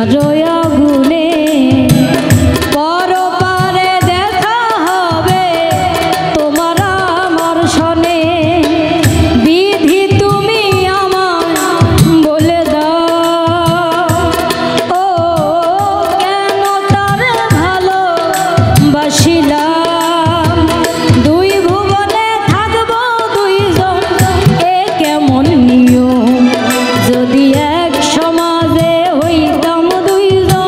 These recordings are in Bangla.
শিলার আগুনে পরপারে দেখা হবে তোমার আমার সনে। বিধি তুমি আমার বলে দাও, ও কেন তার ভালোবাসিলাম। দুই ভুবনে থাকবো দুইজন, এ কেমন নিয়ম। যদি এক সমাজে হইতাম দুইজন,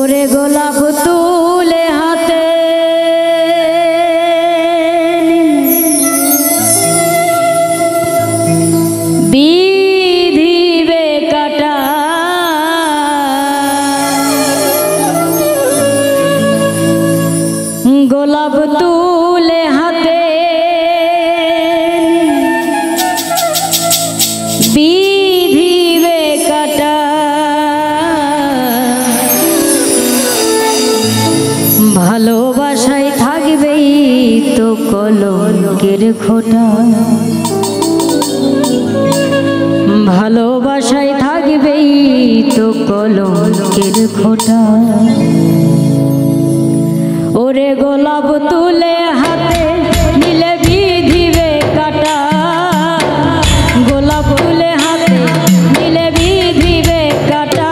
ওরে গোলাপ তুলে হাতে বিধিবে কাটা গোলাপ তুলে হাতে বিধিবে কাটা ভালোবাসায় থাকবেই তো কলঙ্কের খোঁটা ভালোবাসায় থাকবেই তো কলঙ্কের খোঁটা ওরে গোলাপ তুলে হাতে নিলে বিধিবে কাটা গোলাপ তুলে হাতে নিলে বিধিবে কাটা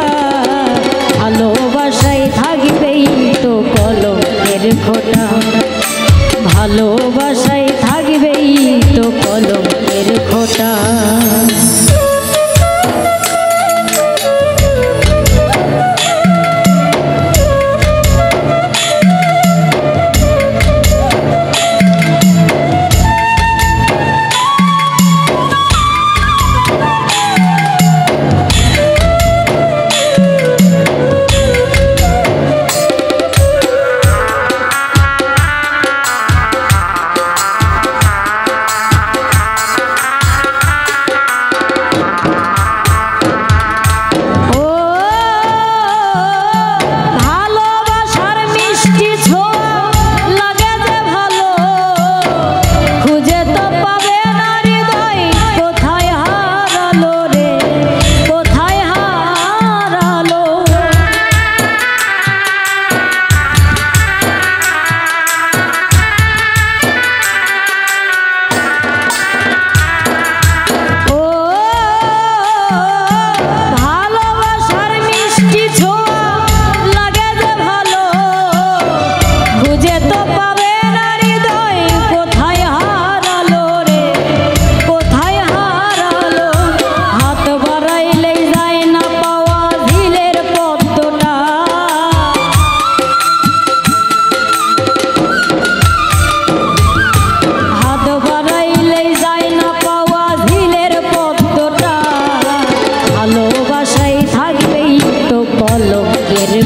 ভালোবাসায় থাকবেই তো কলঙ্কের খোঁটা ভালোবাসায় থাকবেই তো কলঙ্কের খোঁটা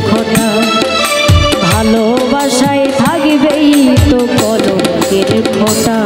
খোঁটা ভালোবাসায় থাকবেই তো কলঙ্কের খোঁটা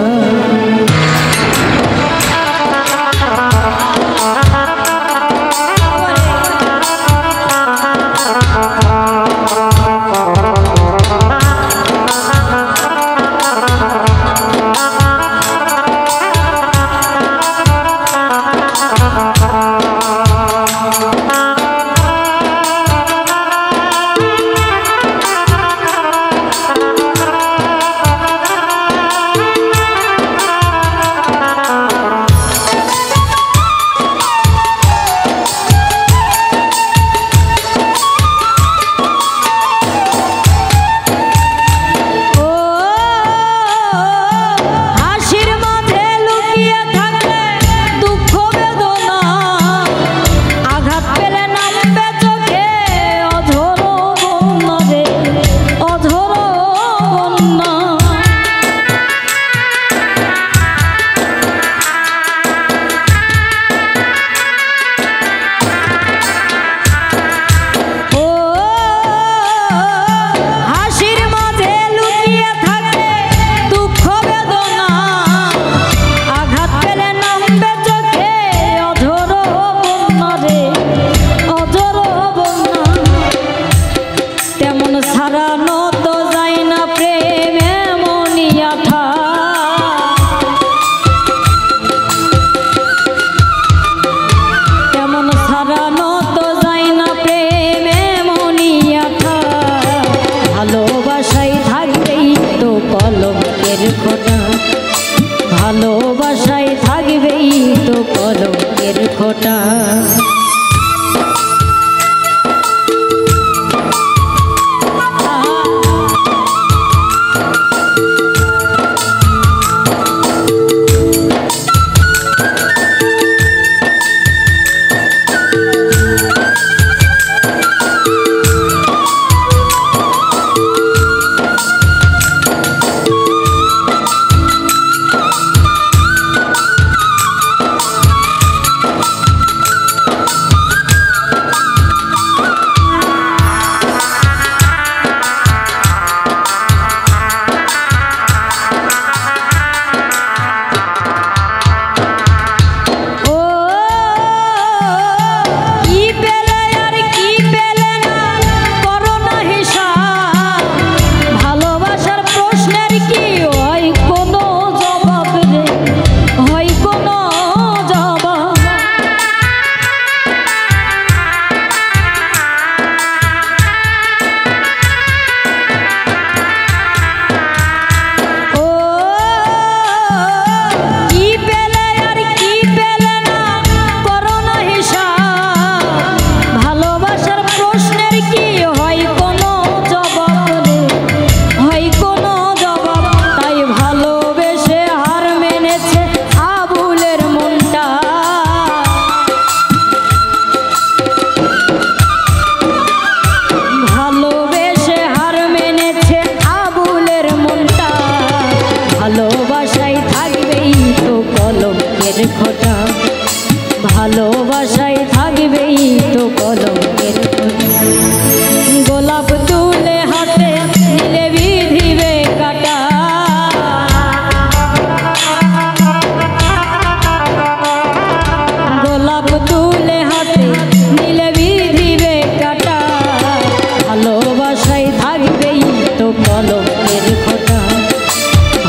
ভালোবাসায় থাকবেই তো কলঙ্কের খোঁটা,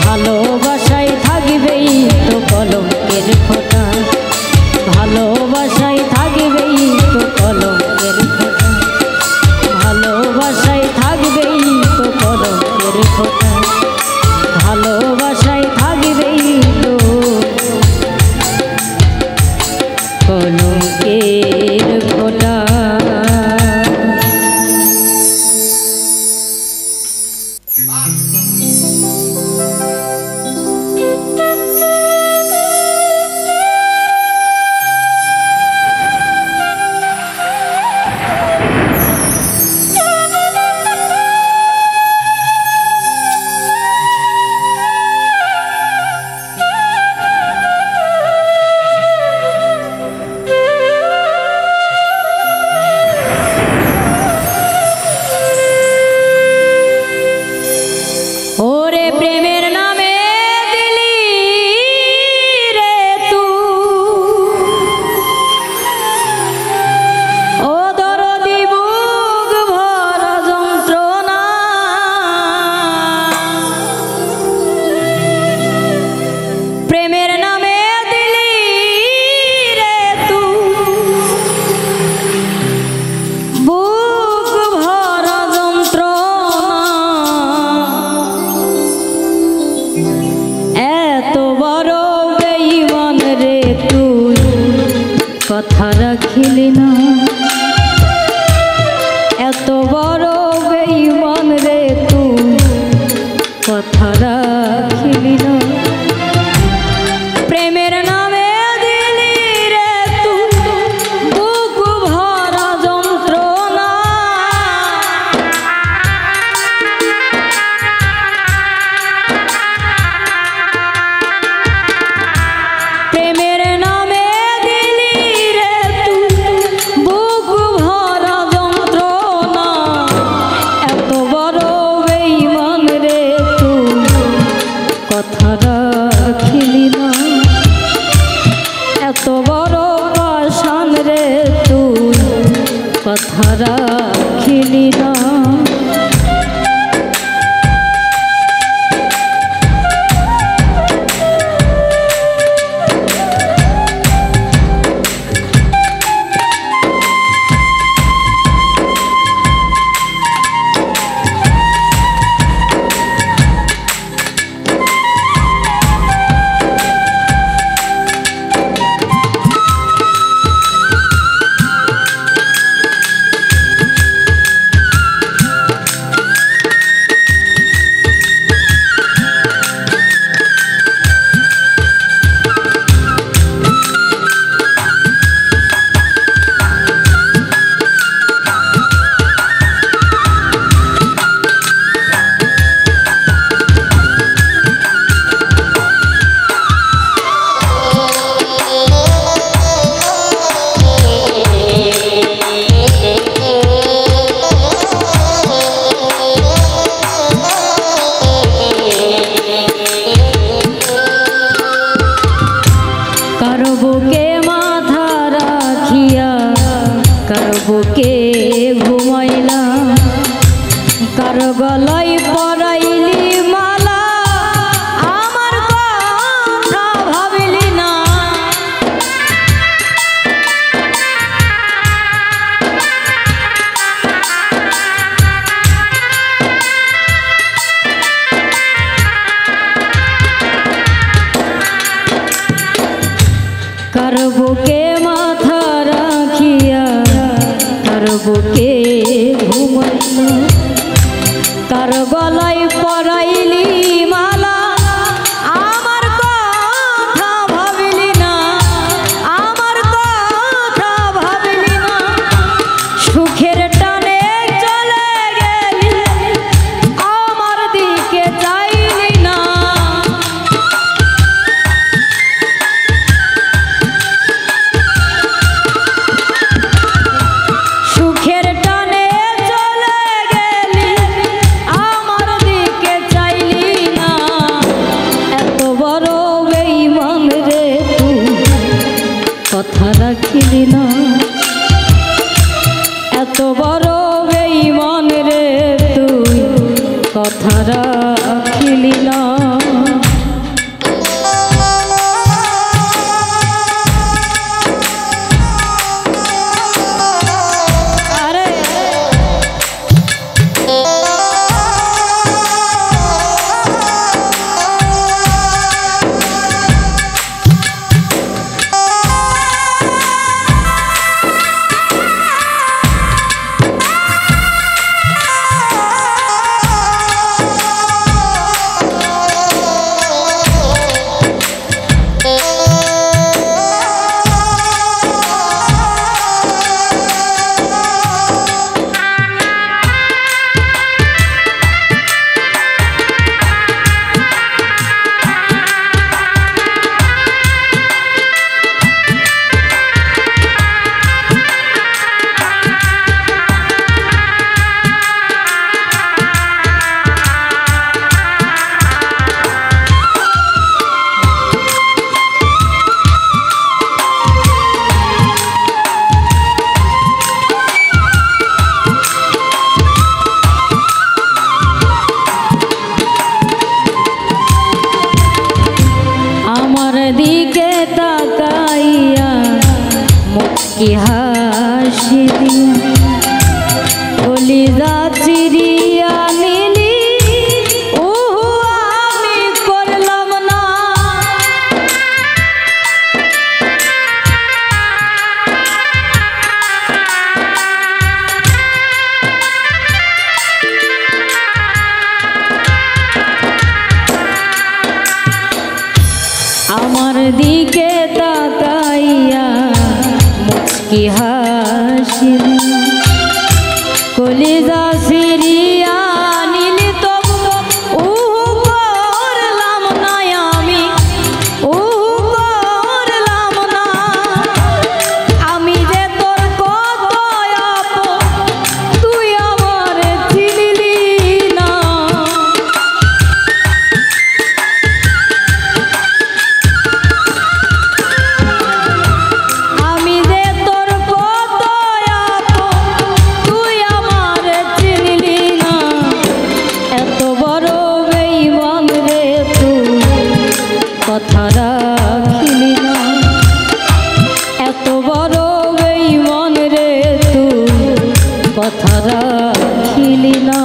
ভালোবাসায় থাকবেই তো কলঙ্কের খোঁটা, ভালোবাসায় থাকবেই তো কলঙ্কের খোঁটা, ভালোবাসায় থাকবেই তো কলঙ্কের খোঁটা, ভালোবাসায় থাকবেই তো কলঙ্কের খোঁটা। ওরে প্রেমের নামে দিলি রে ও দরদি বুক ভরা যন্ত্রণা, প্রেমের নামে দিলি রে বুক ভরা যন্ত্রণা, এত বড় বেঈমান রে তুই কথা রাখিলি না, এত বড় বেঈমান রে তুই কথা রাখিলি না, প্রেমের নামে দিলি রে তুই বুক ভরা যন্ত্রণা, প্রেমের নামে দিলি রে তুই বুক ভরা যন্ত্রণা, এত বড় বেঈমান রে তুই কথা রাখিলি না, এত বড় পাষাণ রে তুই কথা রাখিলি না। বুকে ঘুমাইলাম কার গলায় পরাইলি মালা আমার কথা ভাবিলি না কার বুকে মাথা রাখিয়া কার বুকে ঘুমাইলাম কার গলায় পরাইলি মালা আমার কথা ভাবিলি না আমার কথা ভাবিলি না সুখের টানে চলে গেলি আমার দিকে চাইলি না সুখের টানে চলে গেলি আমার মুচকি হাসি দিয়া কলিজা চিরিয়া নিলি ওহো আমি করলাম না। আমার দিকে তাকাইয়া মুচকি হাসি কলিজা সিরিয়া নিলি তবু করলাম না আমি করলাম না। আমি যে তোর কত আপন তুই আমার চিনলি না। আমি যে তোর কত আপন তুই আমার চিনলি না। এত বড় বেঈমান রে তুই কথা রাখিলি না। এত বড় বেঈমান রে তুই কথা রাখিলি না।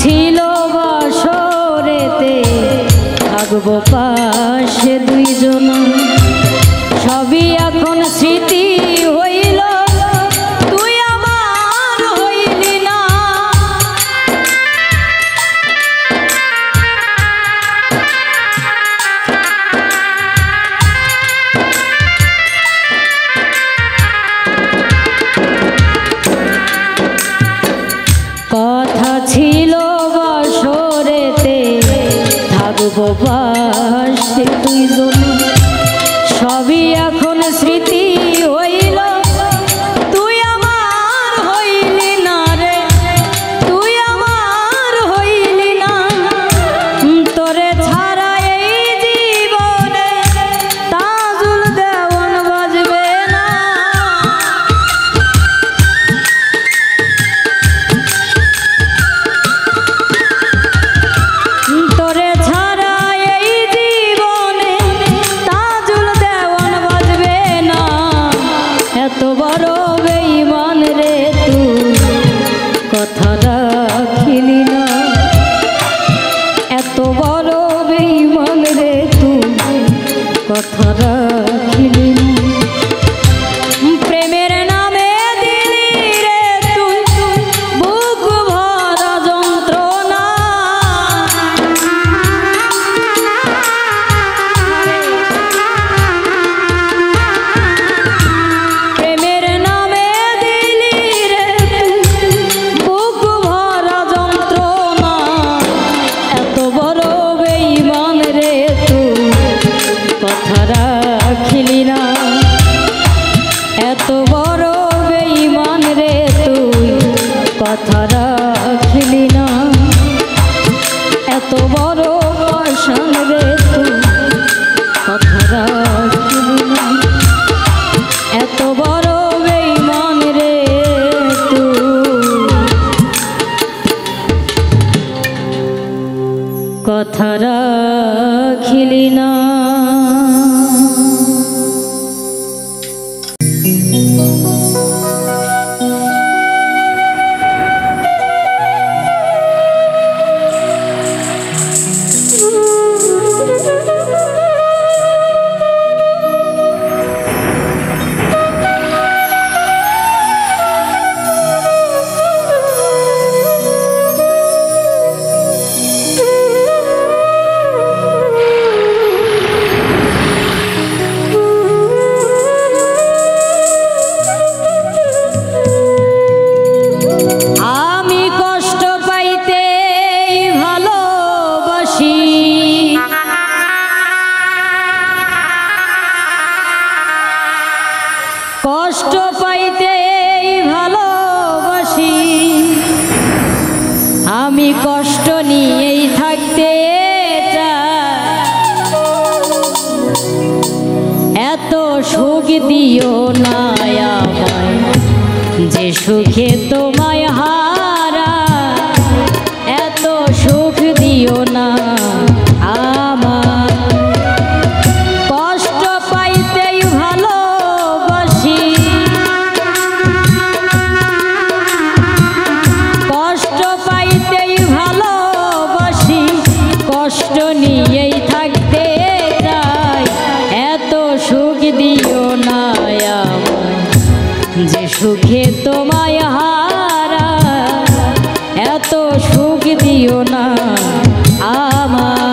ছিল বাসরেতে থাকবো পাশে দুইজন সবই এখন স্মৃতি হইল তুই আমার হইলি না। কথা ছিল বাসরেতে থাকবো পাশে দুইজন সবই এখন স্মৃতি হইল তুই আমার হইলি না রে তুই আমার হইলি না। তোরে ছাড়া এই জীবনে তাজুল দেওয়ান বাজবে না। তোরে ছাড়া এই জীবনে তাজুল দেওয়ান বাজবে না। এত বড় বেঈমান রে তুই কথা রাখিলি না। এত বড় বেঈমান রে তুই কথা রাখিলি না। প্রেমের নামে দিলি রে তুই বুক ভরা যন্ত্রণা। প্রেমের নামে দিলি রে তুই বুক ভরা যন্ত্রণা। এত বড় বেঈমান রে তুই কথা রাখিলি না। এত বড় বেঈমান রে তুই কথা রাখিলি না। এত বড় পাষাণ রে তুই কথা রাখিলি না। এত বড় বেঈমান রে তুই কথা রাখিলি না। যে সুখে তোমায় হারা এত সুখ দিও না আমার। কষ্ট পাইতেই ভালোবাসি, কষ্ট পাইতেই ভালোবাসি, কষ্ট নিয়েই থাকতে চাই, এত সুখ দিও না আমায়। যে সুখে তোমায় হারা এত সুখ দিও না আমার।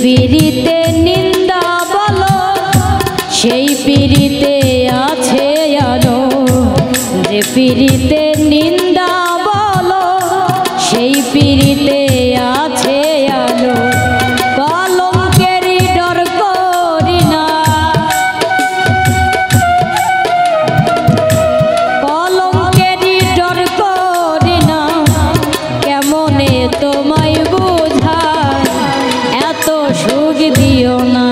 পিরিতে নিন্দা বলো সেই পিরিতে আছে আলো, যে পিরিতে নিন্দা বলো সেই পিরিতে আছে আলো। কলঙ্কেরই ডর করি না, কলঙ্কেরই ডর করি না, কেমনে তোমায় বুঝায় এত সুখ দিও না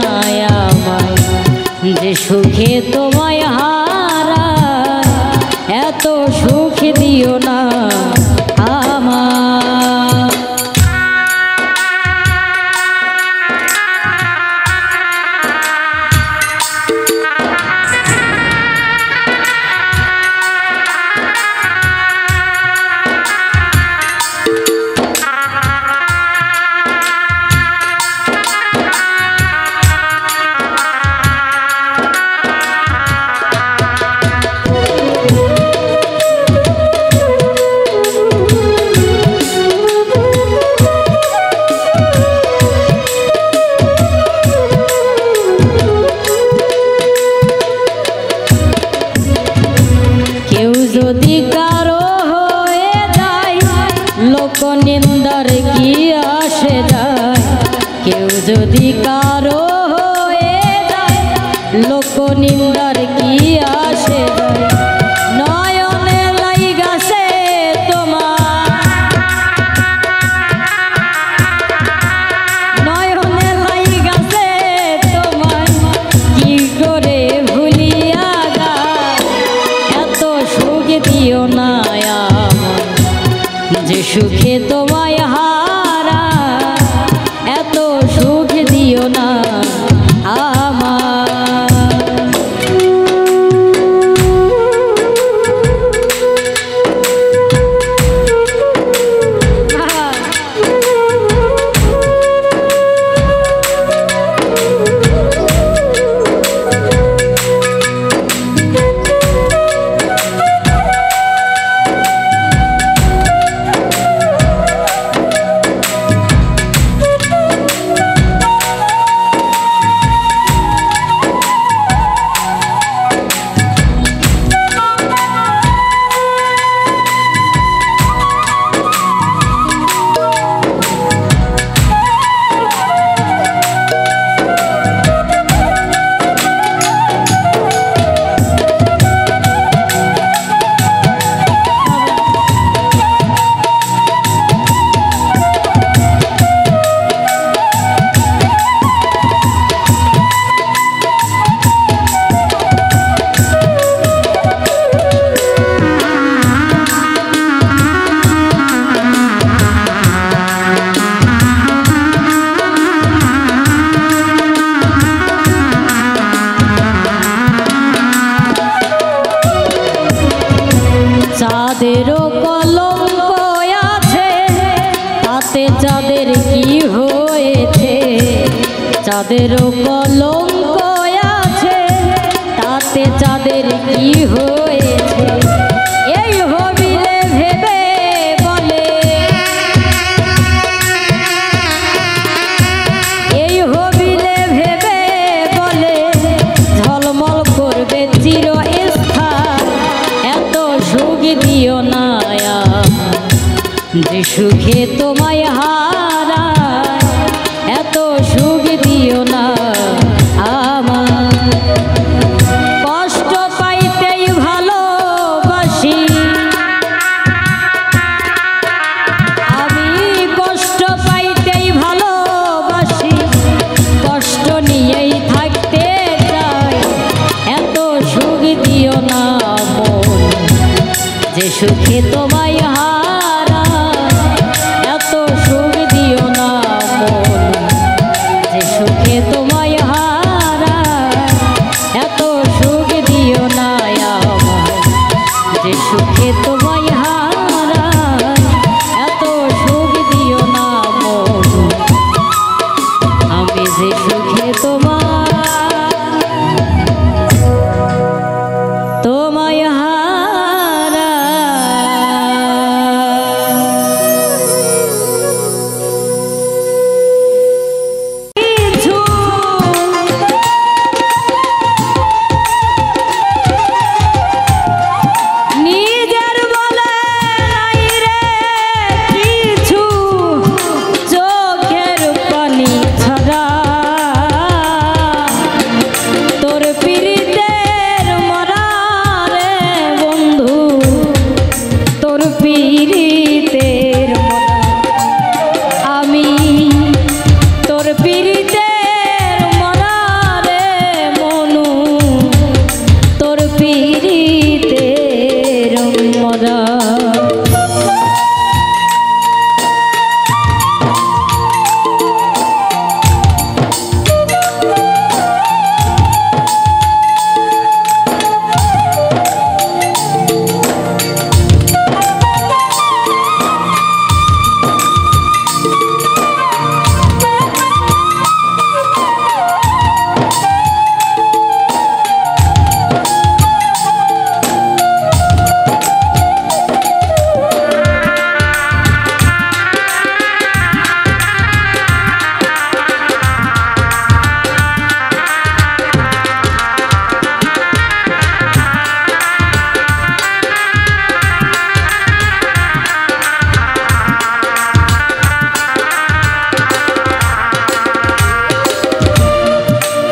আমায়। যে সুখে তোমায় হারা এত সুখ দিও না আমায়। যদি কারো হয়ে যায় লোক নিন্দার কি আসে যায়, কেউ যদি কারো হয়ে যায় লোক নিন্দার কি আসে যায়। নয়নে লাইগাছে তোমার, নয়নে লাইগাছে তোমার, কি করে ভুলিয়া যায় এত সুখ দিও না আমায়। যে সুখে তোমায় হারা এত সুখ দিও না আমায়। চাঁদেরও কলঙ্ক আছে তাতে যাদেরও কলঙ্ক আছে তাতে চাঁদের কি হয়েছে এই হবিলে ভেবে বলে এই হবিলে ভেবে বলে ঝলমল করবে চিরস্থান এত সুখ দিও না যে সুখে তোমায় হারায় এত সুখ দিও না আমার কষ্ট পাইতেই ভালোবাসি আমি কষ্ট পাইতেই ভালোবাসি কষ্ট নিয়েই থাকতে চাই এত সুখ দিও না মন যে সুখে তোমায় এত সুখ দিও না মন যে সুখে তোমায় হারায় এত সুখ দিও না আমার যে সুখে তোমায় হারায় এত সুখ দিও না মন আমি যে সুখে তোমায়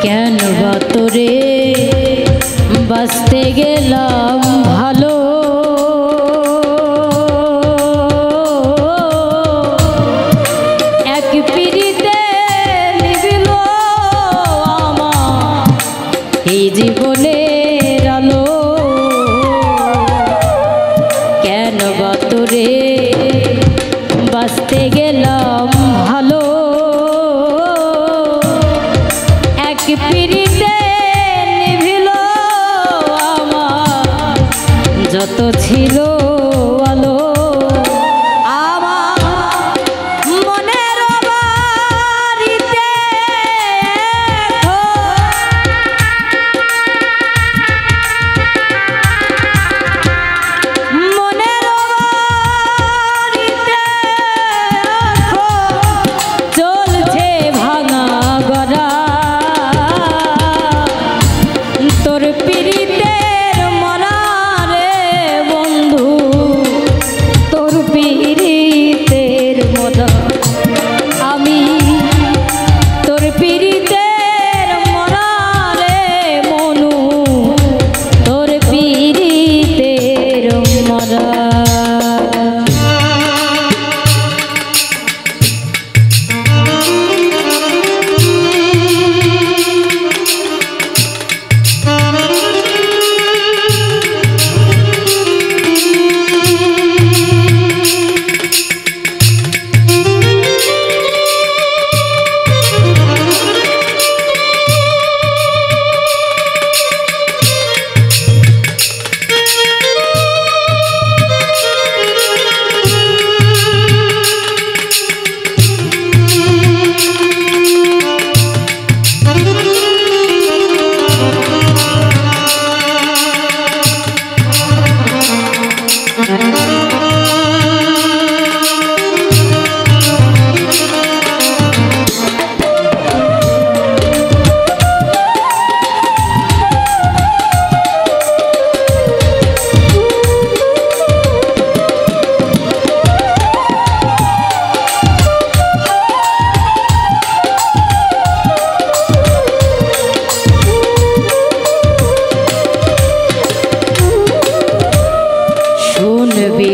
কেন বা তোরে বাঁচতে গেলাম ভালো এক পিড়িতে নিবিল আমার এই জীবনের আলো কেন বা তোরে বাঁচতে গেলাম ভালো পিড়িতে নিভিল আমার যত ছিল আলো আমার মনের বাড়িতে মনের বাড়িতে চলছে ভাঙা গড়া তোর পিড়িতের মরা রে বন্ধু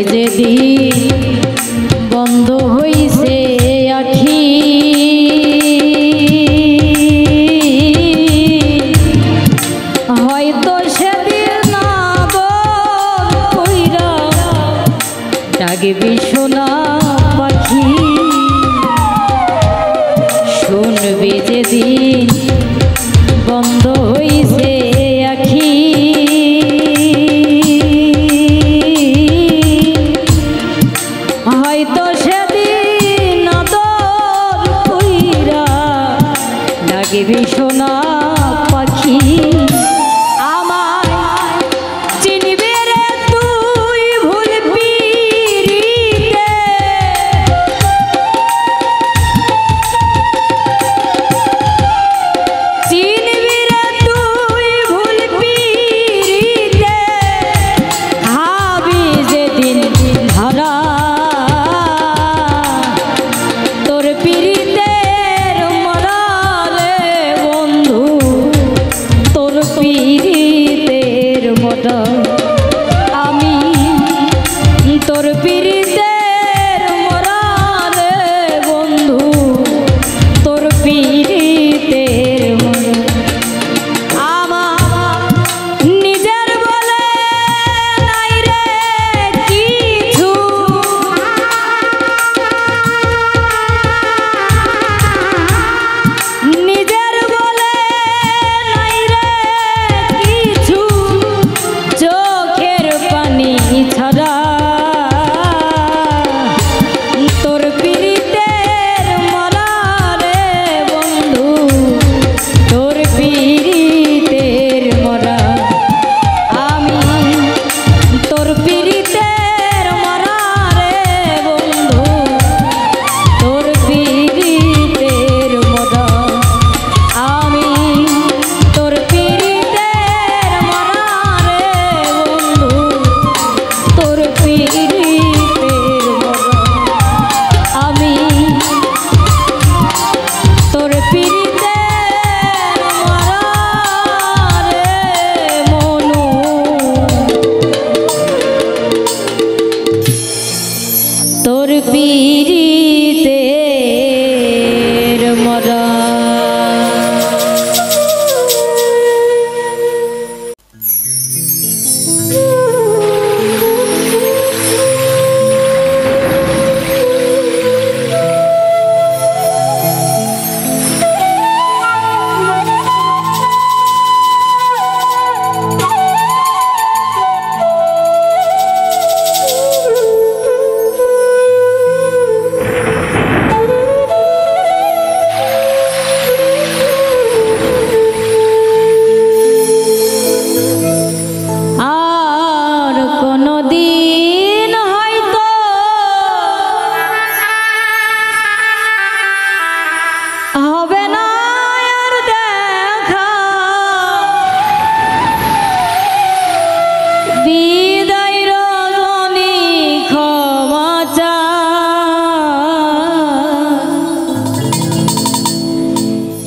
যেদিন বন্ধ হইছে আখি হয়তো সেদিন কইরা ডাকবি সোনা পাখি শুনবি যেদিন বন্ধ হইছে আখি হয়তো সেদিন আদর কইরা ডাকবি সোনা পাখি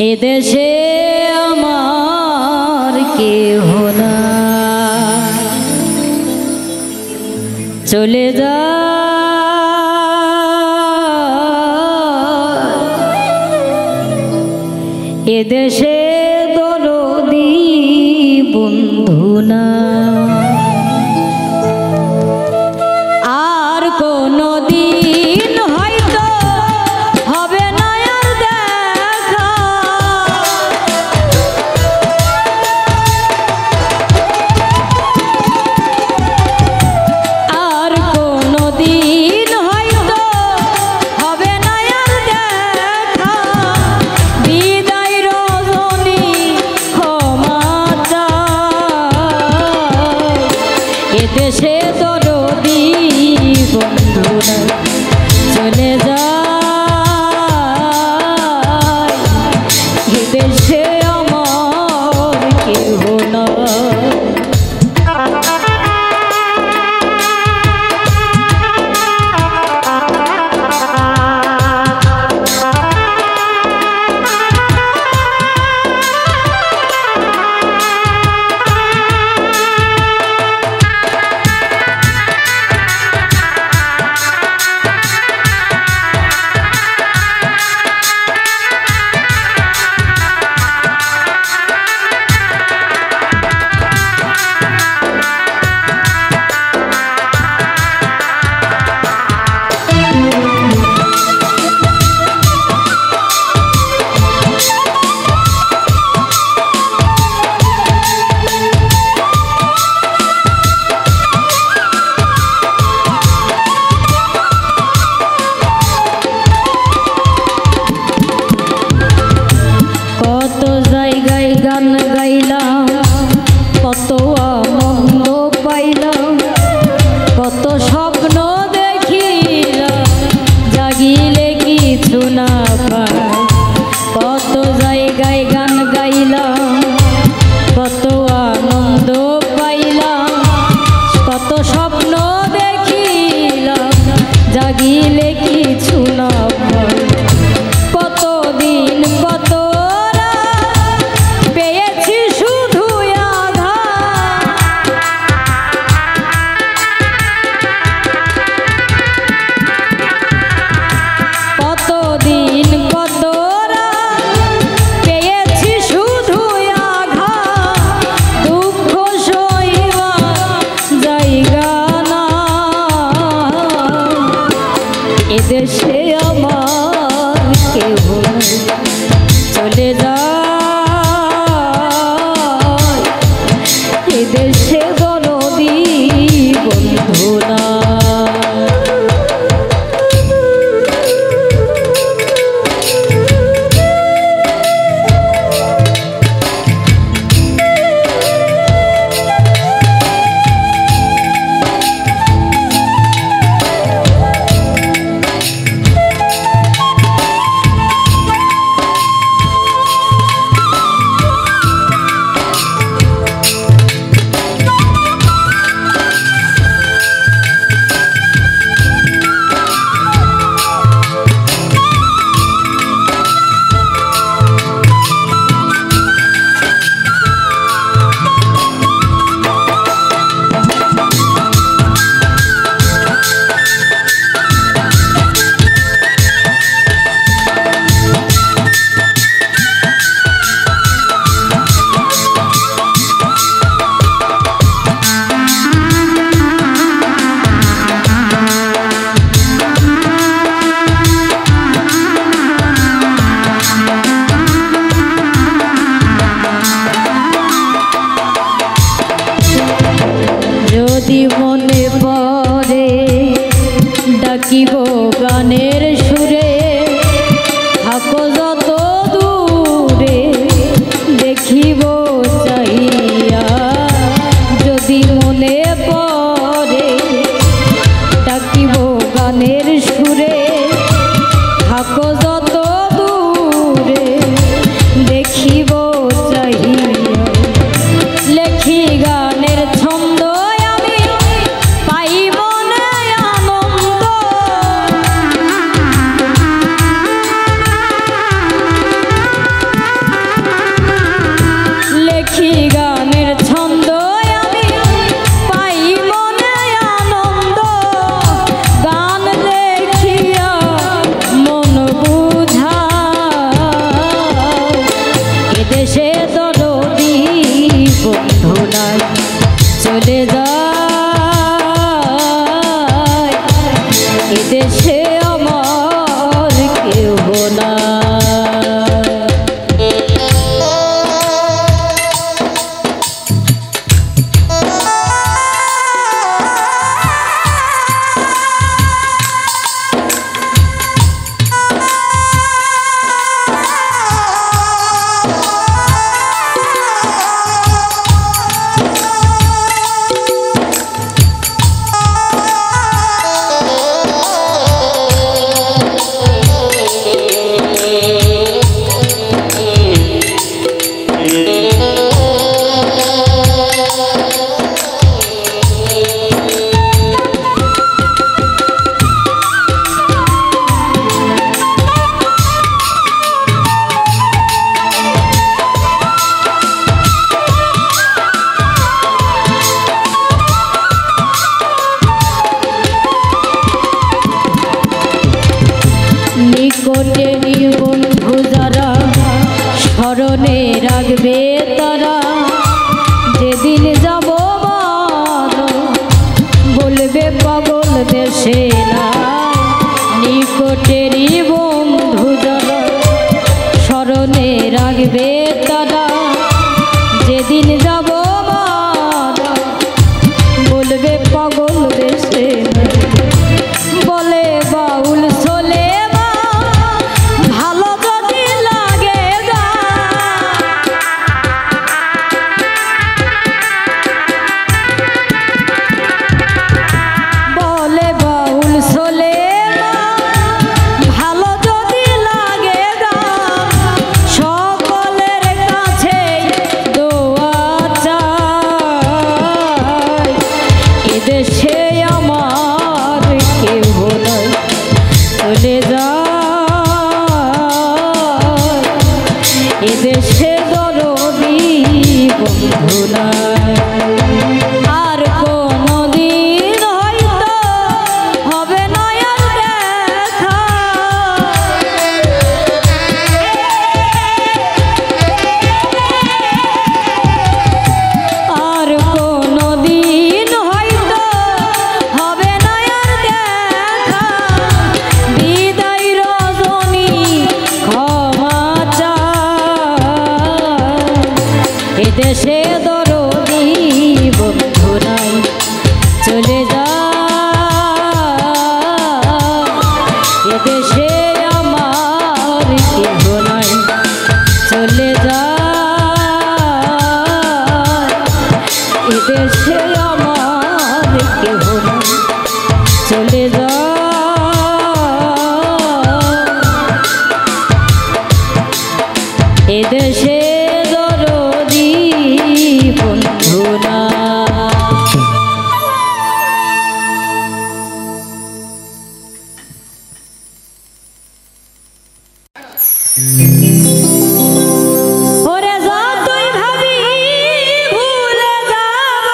এদেশে আমার কেহ না চলে যা এদেশে দরদি বন্ধু না আর কোনো দিন হয়তো হবে না আর দেখা আর কোনো দিন হয়তো হবে না আর দেখা বিদায় রজনী ক্ষমা চাই এদেশে দরদি বন্ধু না চলে যায় এদেশে আমার কেহ না যদি মনে পড়ে ডাকিব গানের সুরে, থাকো যত দূরে দেখিব চাহিয়া। যদি মনে পড়ে ডাকিব গানের সুরে, থাকো যত দূরে দেখিব চাহিয়া। লেখি গানের ছন্দ আমি পাইব না আনন্দ, লেখি গানের ছন্দ আমি পাইব না আনন্দ। গান দেখিয়া মন বুঝা এদেশে দরদি বন্ধু নাই চলে যায়, এদেশে আমার কেউ না। নিকটেরই বন্ধু যারা স্মরণে রাখবে তারা, যেদিন যাব বলবে পাগল দেশে নাই। নিকটেরই বন্ধু যারা স্মরণে রাখবে তারা, যেদিন যাব বলবে পাগল দেশে নাই। বলে বাউল চলে ভালো যদি লাগে গা, বলে বাউল চলে ভালো যদি লাগে গা। সকলের কাছে দোয়া চাই, এদেশে আমার কেউ নাই চলে যায়, এদেশে দরদি বন্ধু নাই। আর কোনদিন হয়তো হবে না আর দেখা, আর কোনদিন হয়তো হবে না আর দেখা। বিদায় রজনী ক্ষমা চায়, এদেশে দরদি বন্ধু নাই চলে যায়, এদেশে আমার কেহ নাই চলে যায়, এদেশে আমার কেহ নাই চলে যায়, এদেশে দরদি বন্ধু না। ওরে যতই ভাবি ভুলে যাব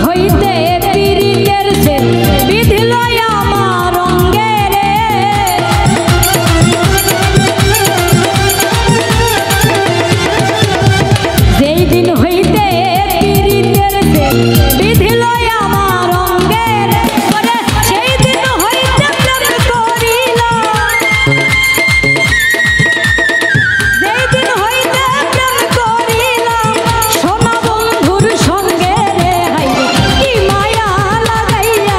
হইতে পীড়িতের সে বিধিল আমার অঙ্গে রে। যেই দিন হইতে পীড়িতের সে বিধিল আমার অঙ্গে রে, সেই দিন হইতে প্রেম করিলাম। যেই দিন হইতে প্রেম করিলাম সোনা বন্ধুর সঙ্গে রে, হাই কি মায়া লাগাইয়া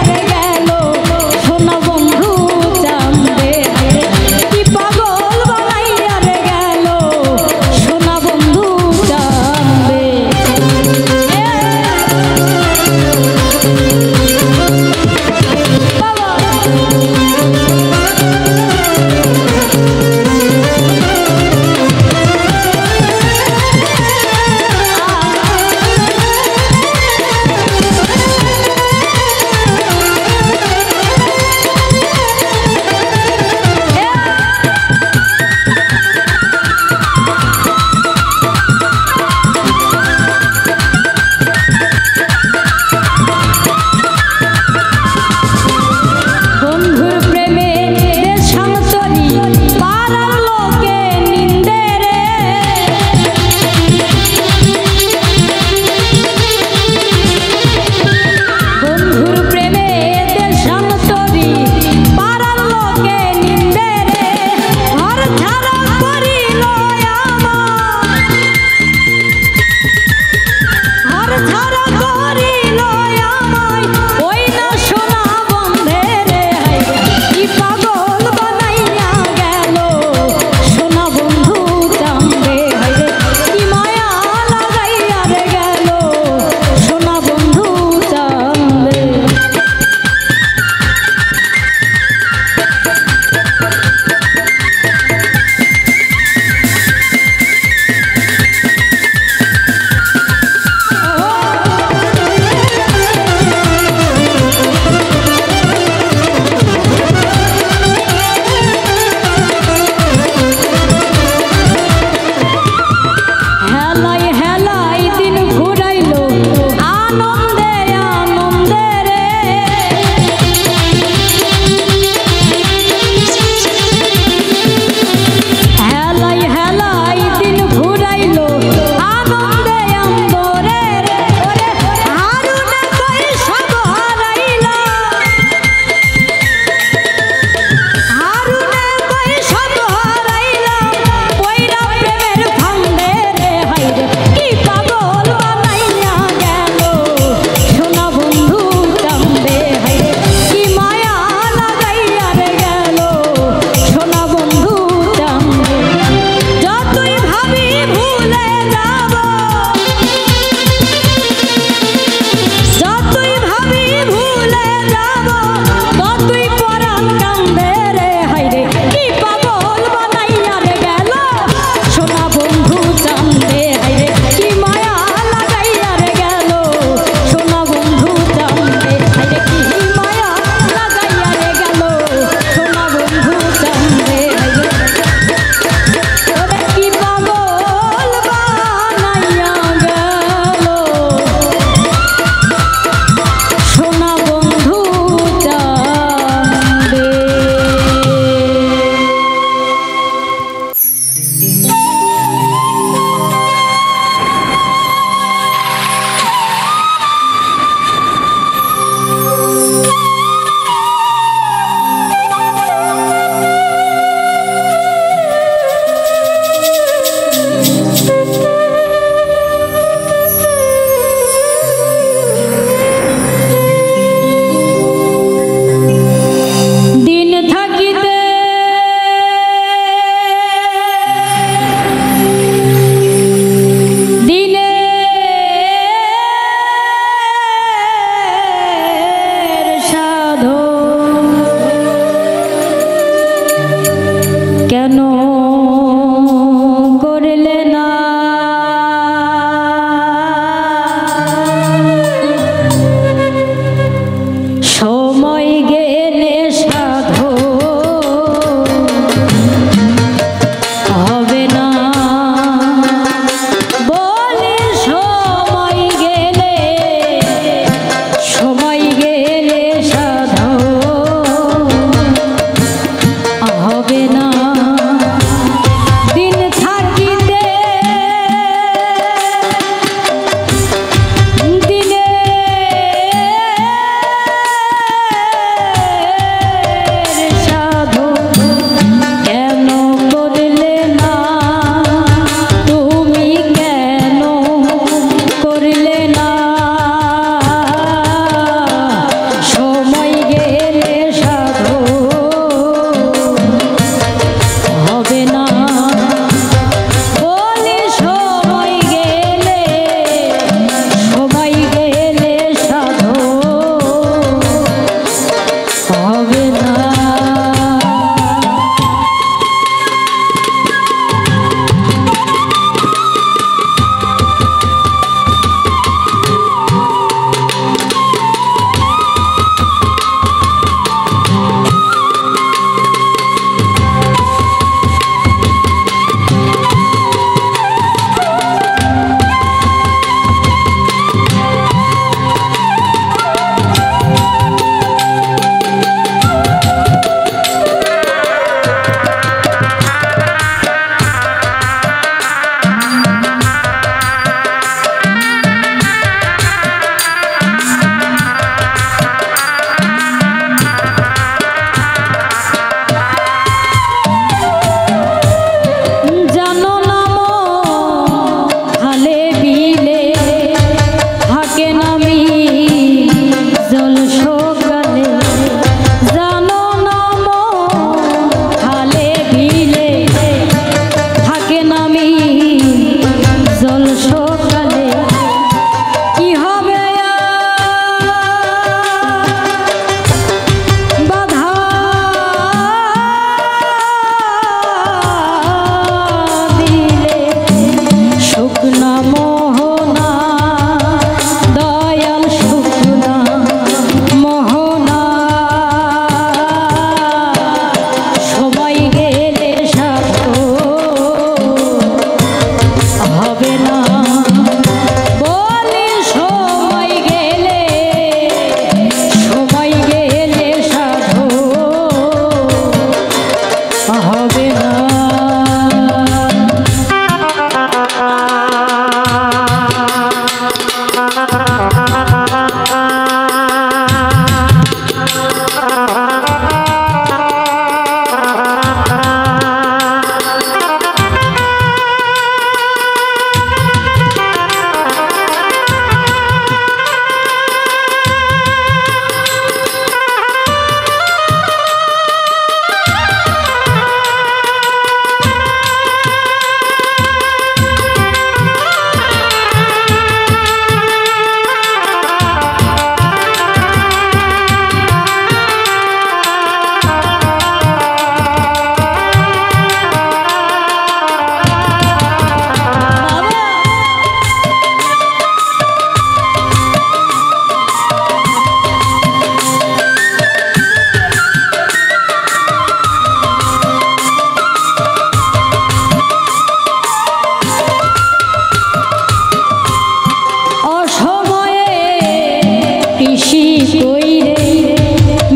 কইরে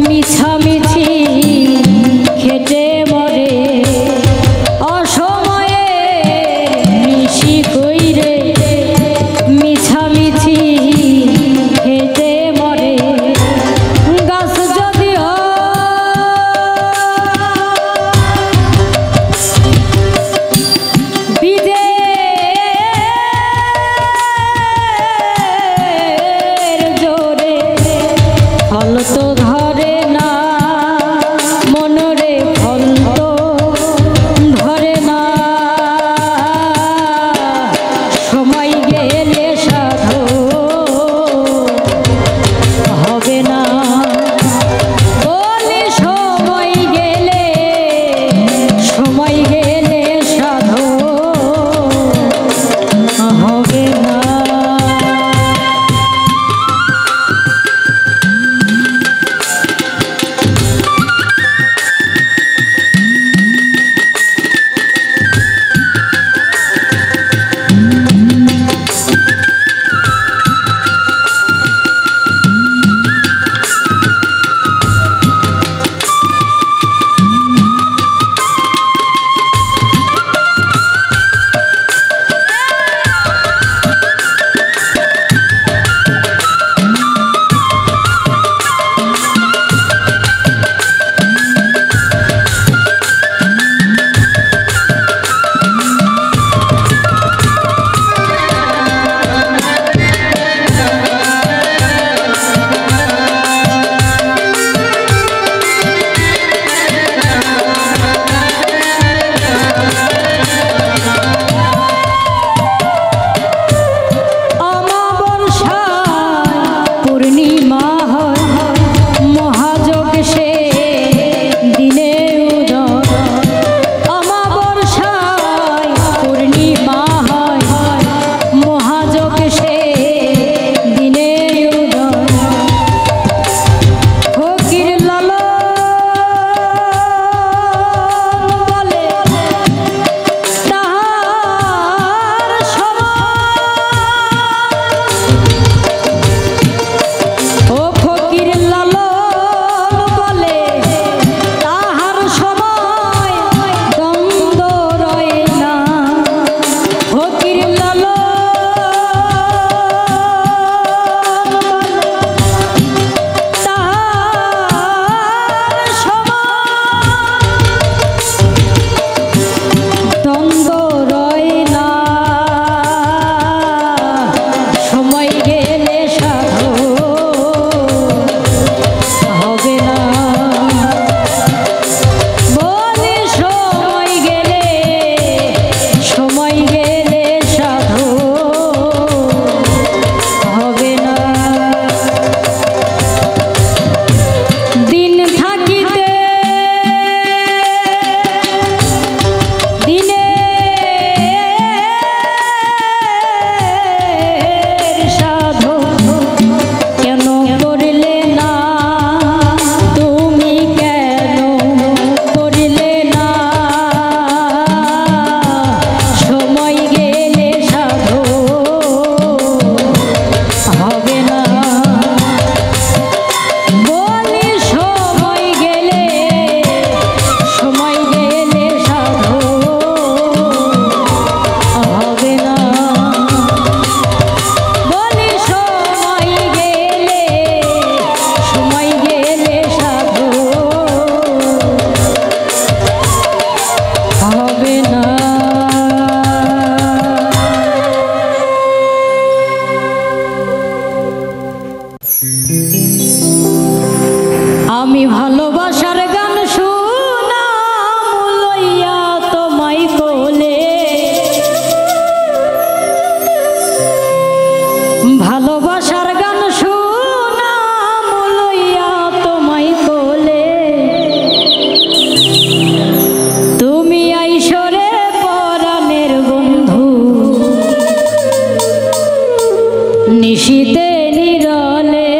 মিছামিছি খেটে মরে অসময়ে নিশি কইরে মিছামিছি খেটে মরে গাছ যদিও বিদে ফল তো ধরে না মনরে ফল তো ধরে না সময় গেলে সাধু হবে না বলি সময় গেলে সাধু হবে না। আমি ভালোবাসার গান শুনাম লইয়া তোমায় কোলে, ভালোবাসার গান শুনাম লইয়া তোমায় কোলে, তুমি আইসরে পরাণের বন্ধু নিশীতে নিরলে।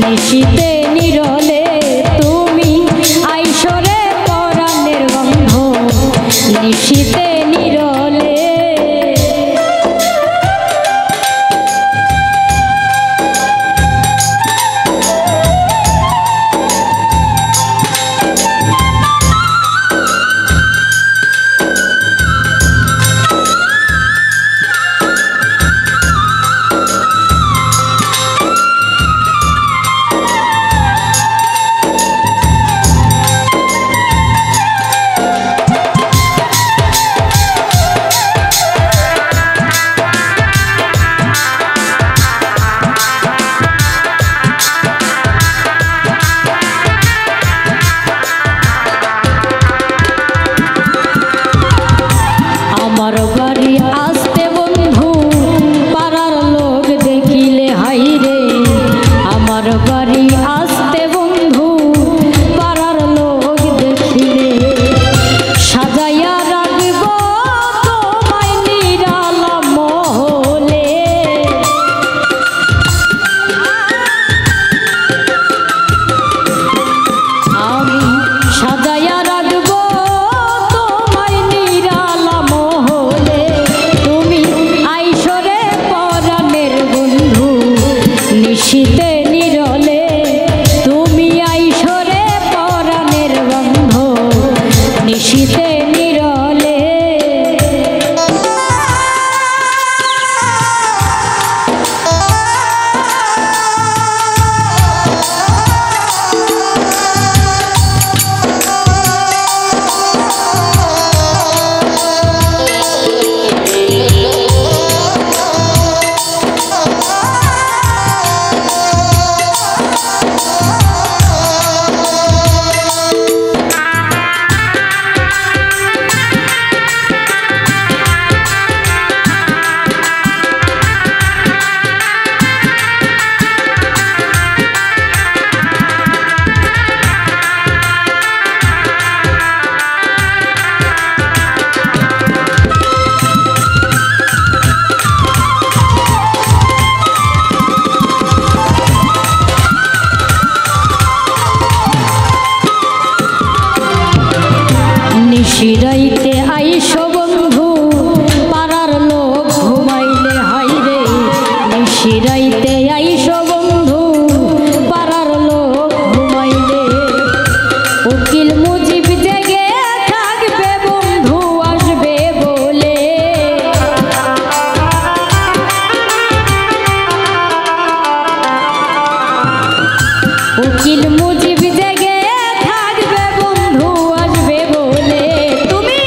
নিশীতে নিরলে তুমি আইসরে পরাণের বন্ধু নিশীতে নিরলে আমার বাড়ি আসতে বন্ধু পাড়ার লোক দেখিলে হাই রে আমার বাড়ি আসতে বন্ধু পাড়ার লোক দেখিলে সাজাইয়া রাখব তোমায় নিরালা মহলে আমি সাজাইয়া রাখব তোমায় নিরালা মহলে তুমি আইসরে পরাণের বন্ধু নিশীতে নিরলে তুমি আইসরে পরাণের বন্ধু নিশীতে নিরলে নিশিরাইতে আইসো বন্ধু পাড়ার লোক ঘুমাইলে হাই রে নিশিরাইতে আইসো বন্ধু পাড়ার লোক ঘুমাইলে উকিল মুজিব জেগে থাকবে বন্ধু আসবে বলে উকিল মুজিব জেগে থাকবে বন্ধু আসবে বলে তুমি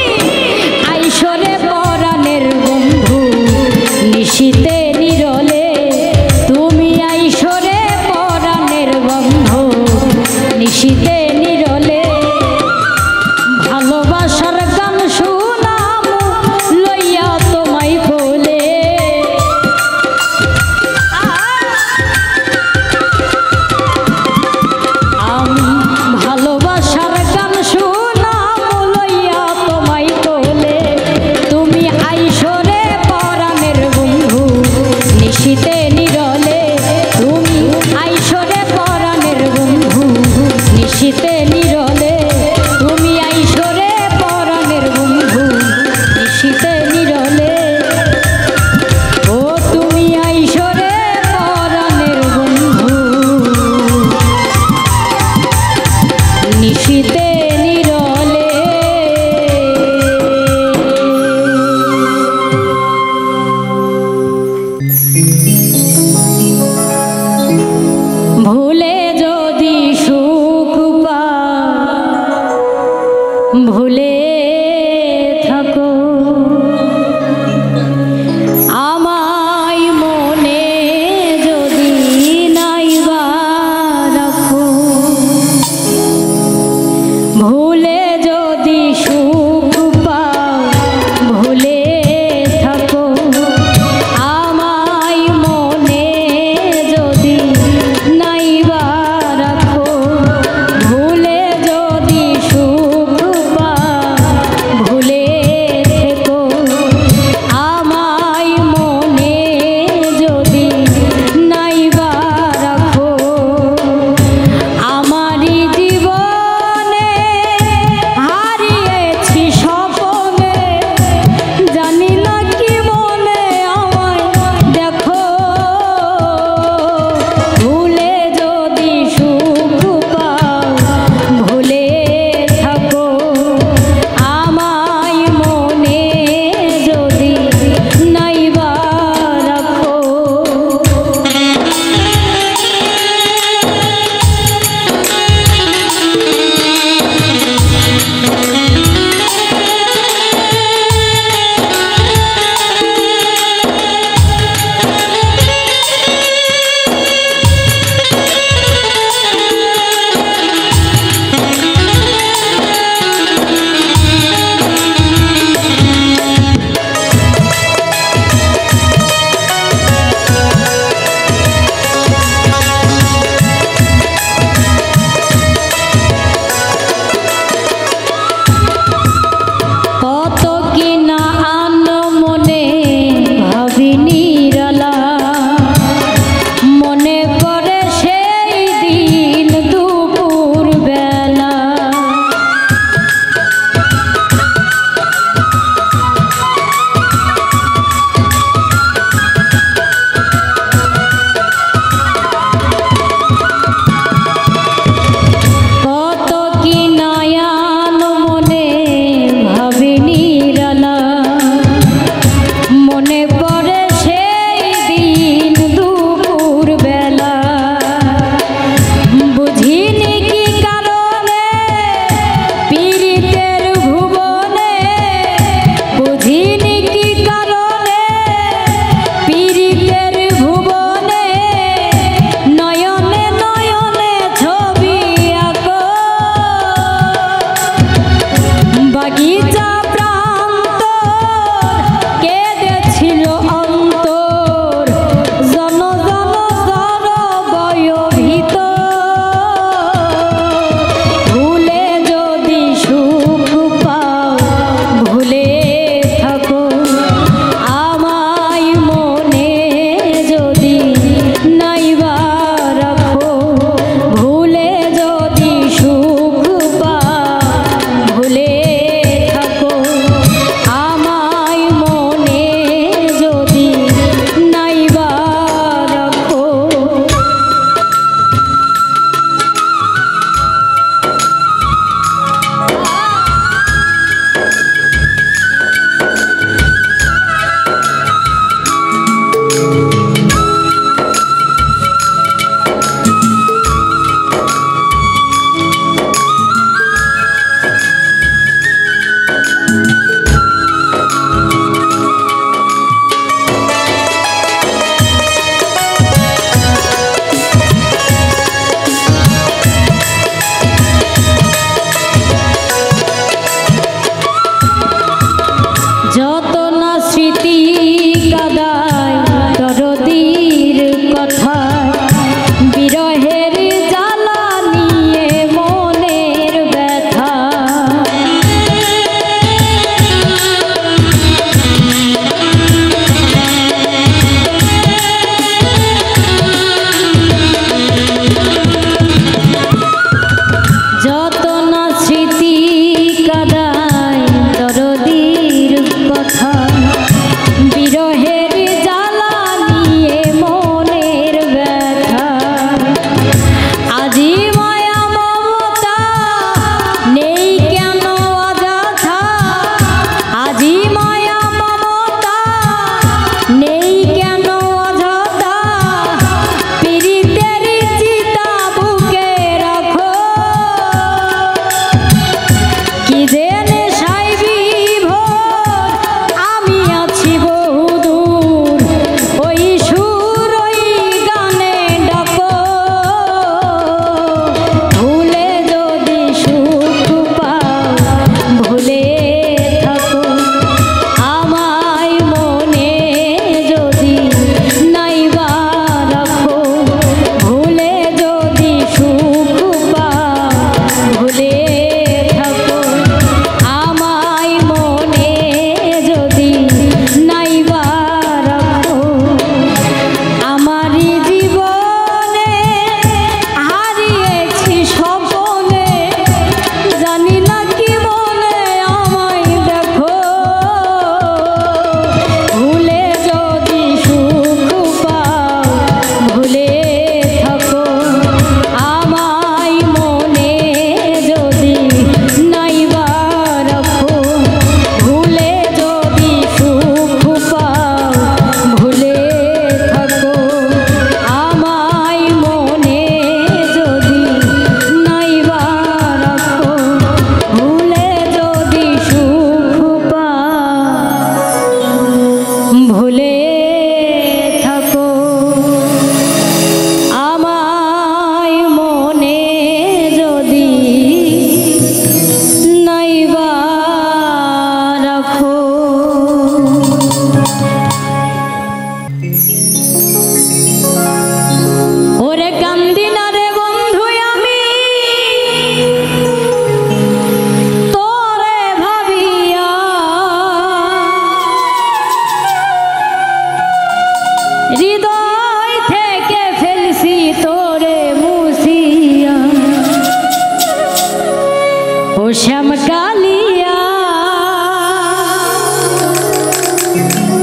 শ্যাম কালিয়া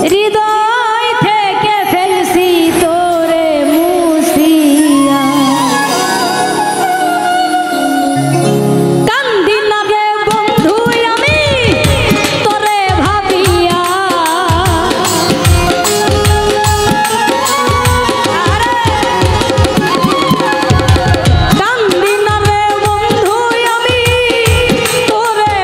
হৃদয় থেকে ফেলছি তোরে মুছিয়া কান্দি না রে বন্ধু আমি তোরে ভাবিয়া কান্দি না রে বন্ধু আমি তোরে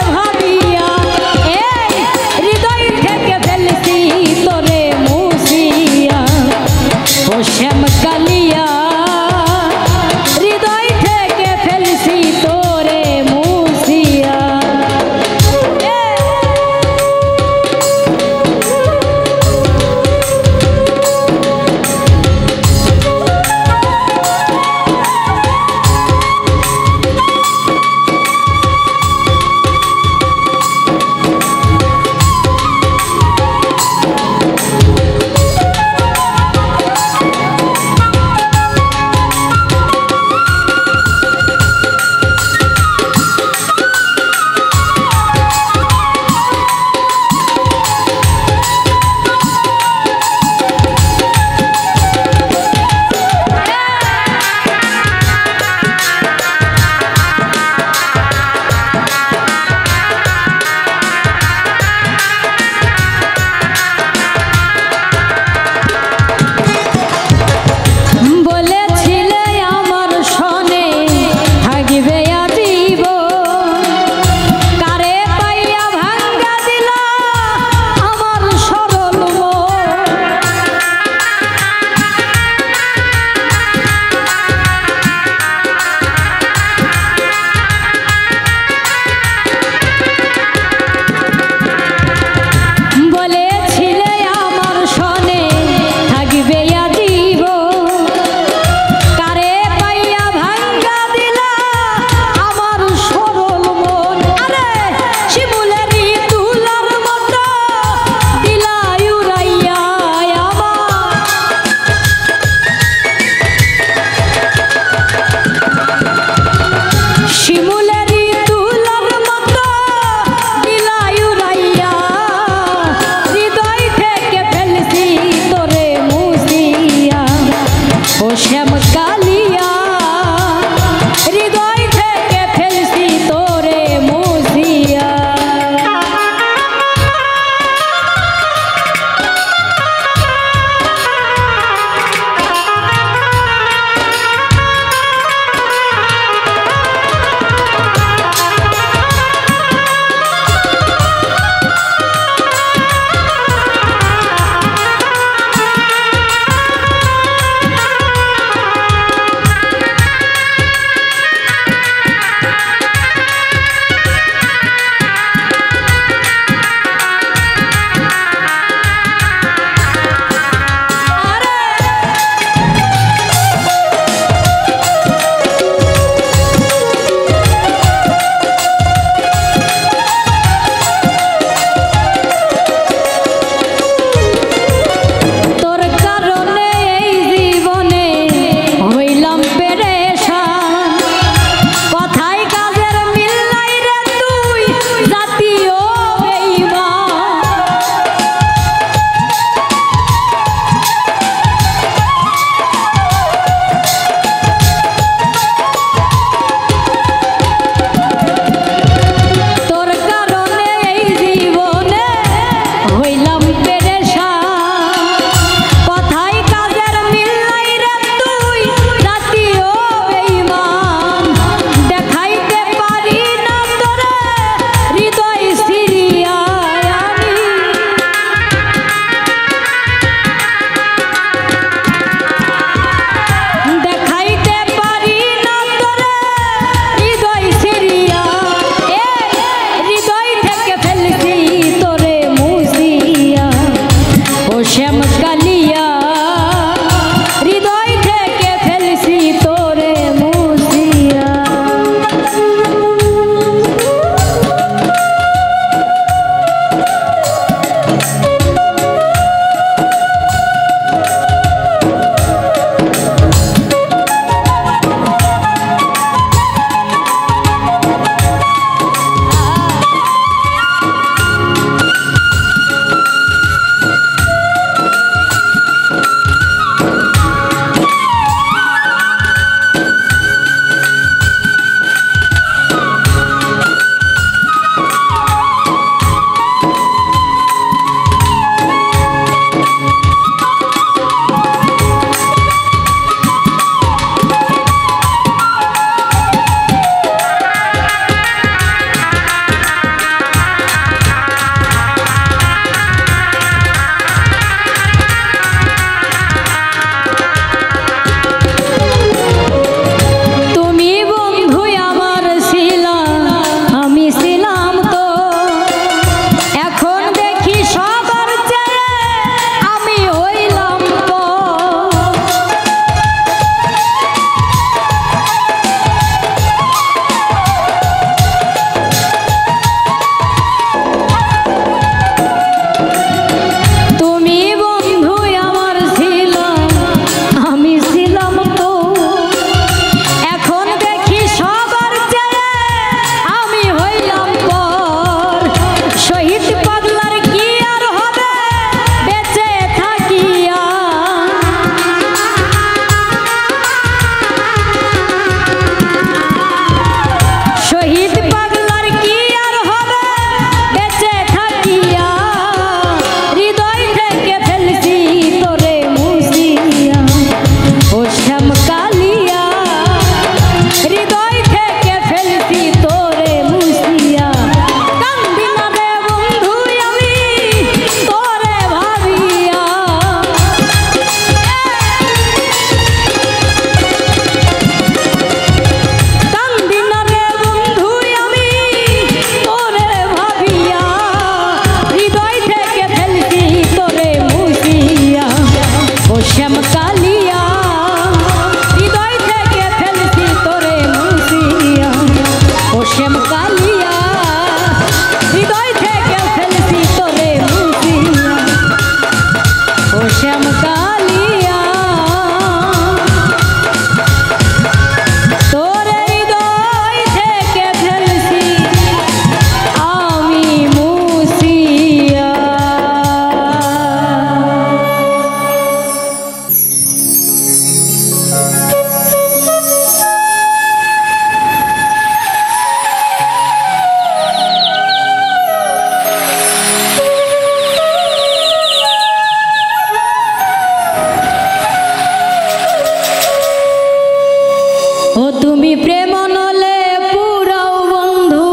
তুমি প্রেম নলে পুরাও বন্ধু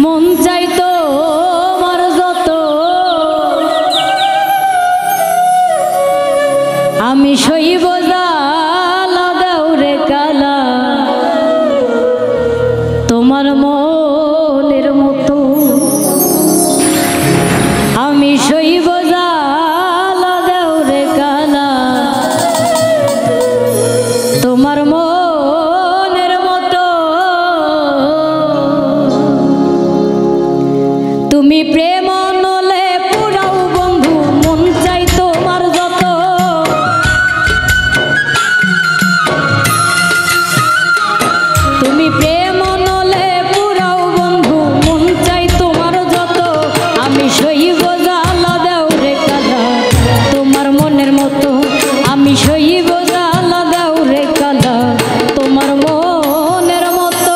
মন চাইতো আমার যত আমি সইব জালা দাউরে কালা তোমার মনের মতো আমি সইব জালা দাউরে কালা তোমার মনের মতো তুমি প্রেম নলে পুরাও বন্ধু মন চাই তোমার যত তুমি প্রেম নলে পুরাও বন্ধু মন চাই তোমার যত আমি সইব জালা দাউরে কালা তোমার মনের মতো আমি সইব জালা দাউরে কালা তোমার মনের মতো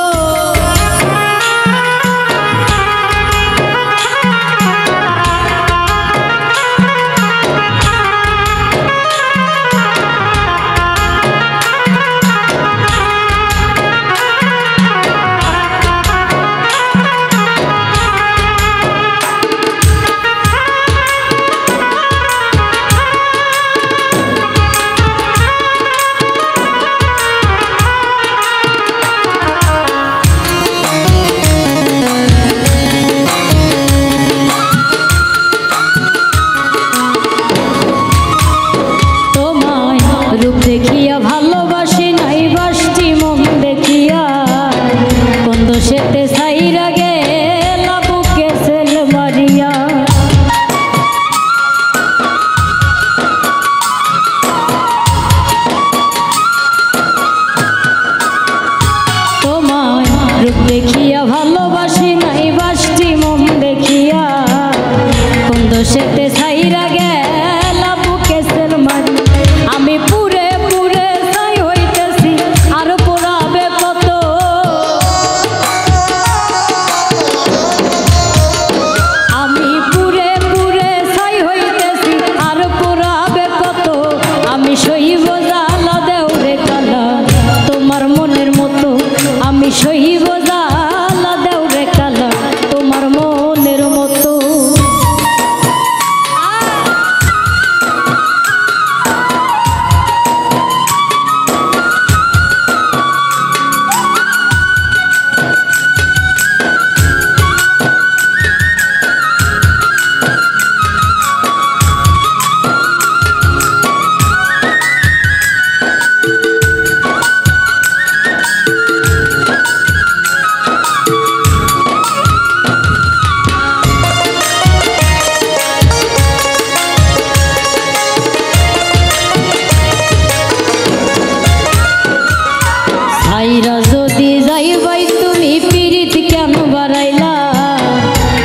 রূপ দেখিয়া ভালোবাসি নাই বাসটি মন দেখিয়া কোন দোষেতে সাইরা গেলা বুকে সেল মারিয়া তোমায় রূপ দেখিয়া ভালোবাসি নাই বাসটি মন দেখিয়া কোন দোষেতে সাইরা গেলা বুকে সেল মারিয়া আমি পুরে পুরে ছাই হইতেছি আর পোড়াবে কত আমি পুরে পুরে ছাই হইতেছি আর পোড়াবে কত আমি সইব জালা দেউরে কালা তোমার মনের মতো আমি সইব জালা দেউরে কালা তোমার মনের মতো আইরা যদি যাইবাই তুমি পিরিত কেন বাড়াইলা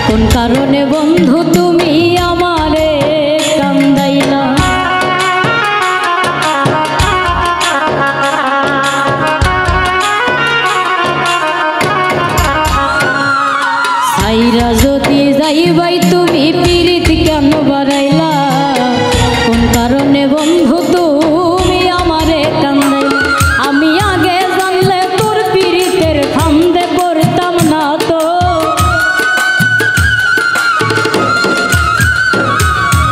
কোন কারণে বন্ধু তুমি আমারে কান্দাইলা আইরা যদি যাইবাই তুমি পিরিত কেন বাড়াইলা কোন কারণে বন্ধু তুমি আমারে কান্দাইলা আমি আগে জানলে তোর পিরিতের ফান্দে পড়তাম না তো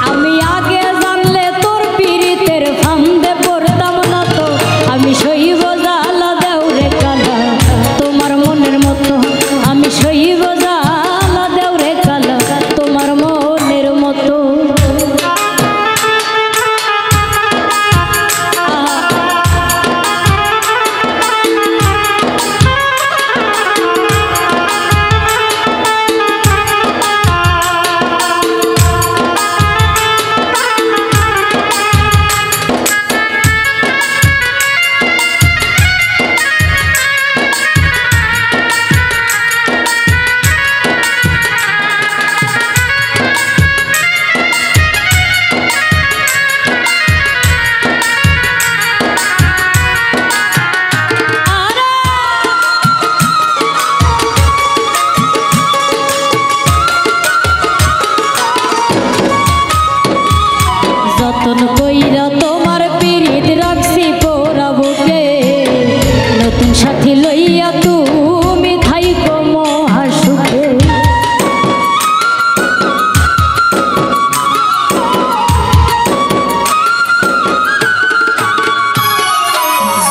আমি আগে জানলে তোর পিরিতের ফান্দে পড়তাম না তো আমি সইব জালা দেউরে কালা তোমার মনের মতো আমি সইব জালা দেউরে কালা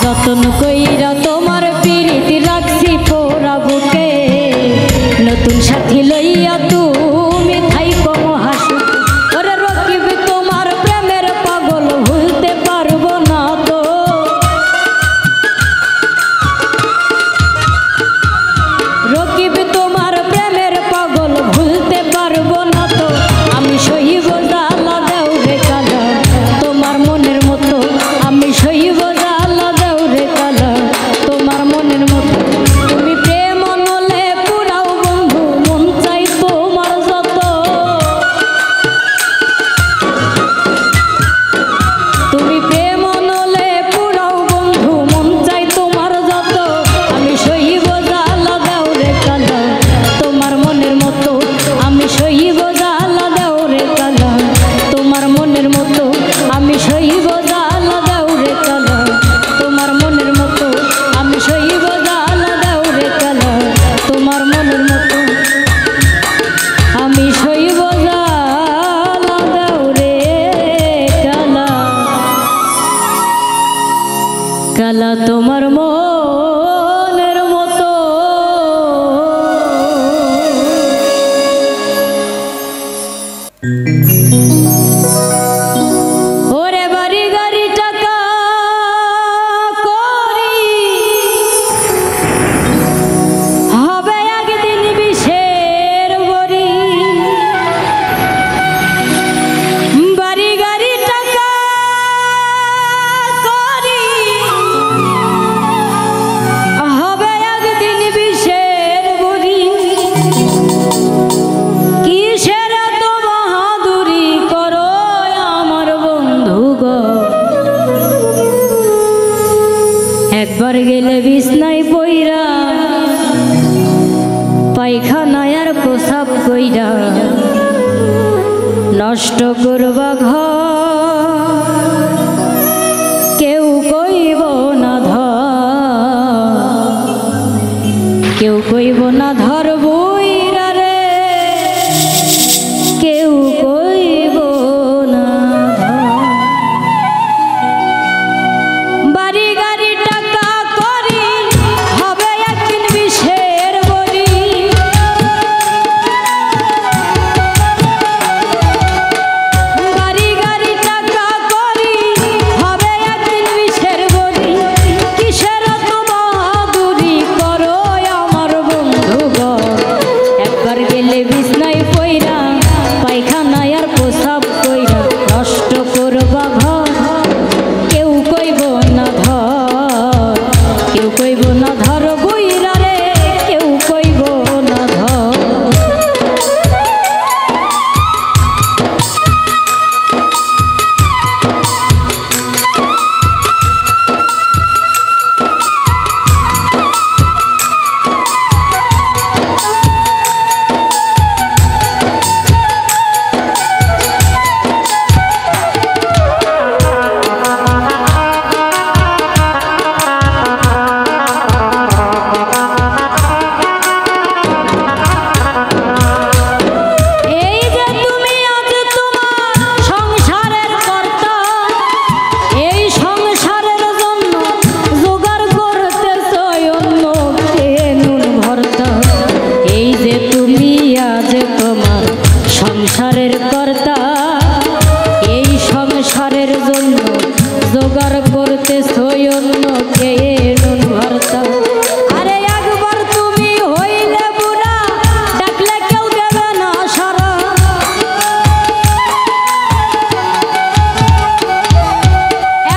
যতন কইরা তোমার পিরিতি রাখছি পোড়া বুকে নতুন সাথী লইয়া তুমি থাইকো মহাসুখ ওরে রকিব তোমার প্রেমের পাগল ভুলতে পারবো না তো রকিব তোমার প্রেমের পাগল ভুলতে পারবো না তো আমি সহিব জ্বালা দেও রে কালা তোমার মনের মতো আমি সহিব জ্বালা দেও রে কালা তোমার মনের মতো তুমি প্রেম নলে পুরাও বন্ধু মন চাই তোমার যত তুমি প্রেম নলে পুরাও বন্ধু মন চাই তোমার যত আমি সহিব জ্বালা দেও রে কালা তোমার মনের মতো আমি সহিব জ্বালা দেও রে কালা তোমার মনের মতো আমি সহিব জ্বালা দেও রে কালা তোমার মনের মতো আমি সহিব জ্বালা দেও রে কালা তোমার মনের মতো আমি সহিব জ্বালা দেও রে কালা কালা তোমার মনের মতো ওরে বাড়ি গাড়ি টাকা করি হবে একদিন বিষের বড়ি বাড়ি গাড়ি টাকা করি হবে একদিন বিষের বড়ি কিসের এত বাহাদুরি করো আমার বন্ধু গো একবার গেলে বিছনায় পইরা পায়খানায় আর প্রসাব কইরা নষ্ট করবা ঘর কেউ কইব না ধর কেউ কইব না ধর বইরা রে কেউ কইব না ধর বাড়ি গাড়ি টাকা করি হবে একদিন বিষের বড়ি বাড়ি গাড়ি টাকা করি হবে একদিন বিষের বড়ি কিসের এত বাহাদুরি করো আমার বন্ধু গো একবার গেলে বিছনায় পইরা পায়খানায় আর প্রসাব কইরা নষ্ট করবা ঘর কেউ কইব না ধর কেউ কইব না ধর বইরা রে কেউ কইব না ধর এই যে তুমি আজ তোমার সংসারের কর্তা এই সংসারের জন্য জোগাড় করতেছো অন্য নুন ভর্তা এই যে তুমি আজ তোমার সংসারের কর্তা এই সংসারের জন্য জোগাড় করতেছো অন্য নুন ভর্তা আরে একবার তুমি হইলে বুড়া ডাকলে কেউ দেবে না সারা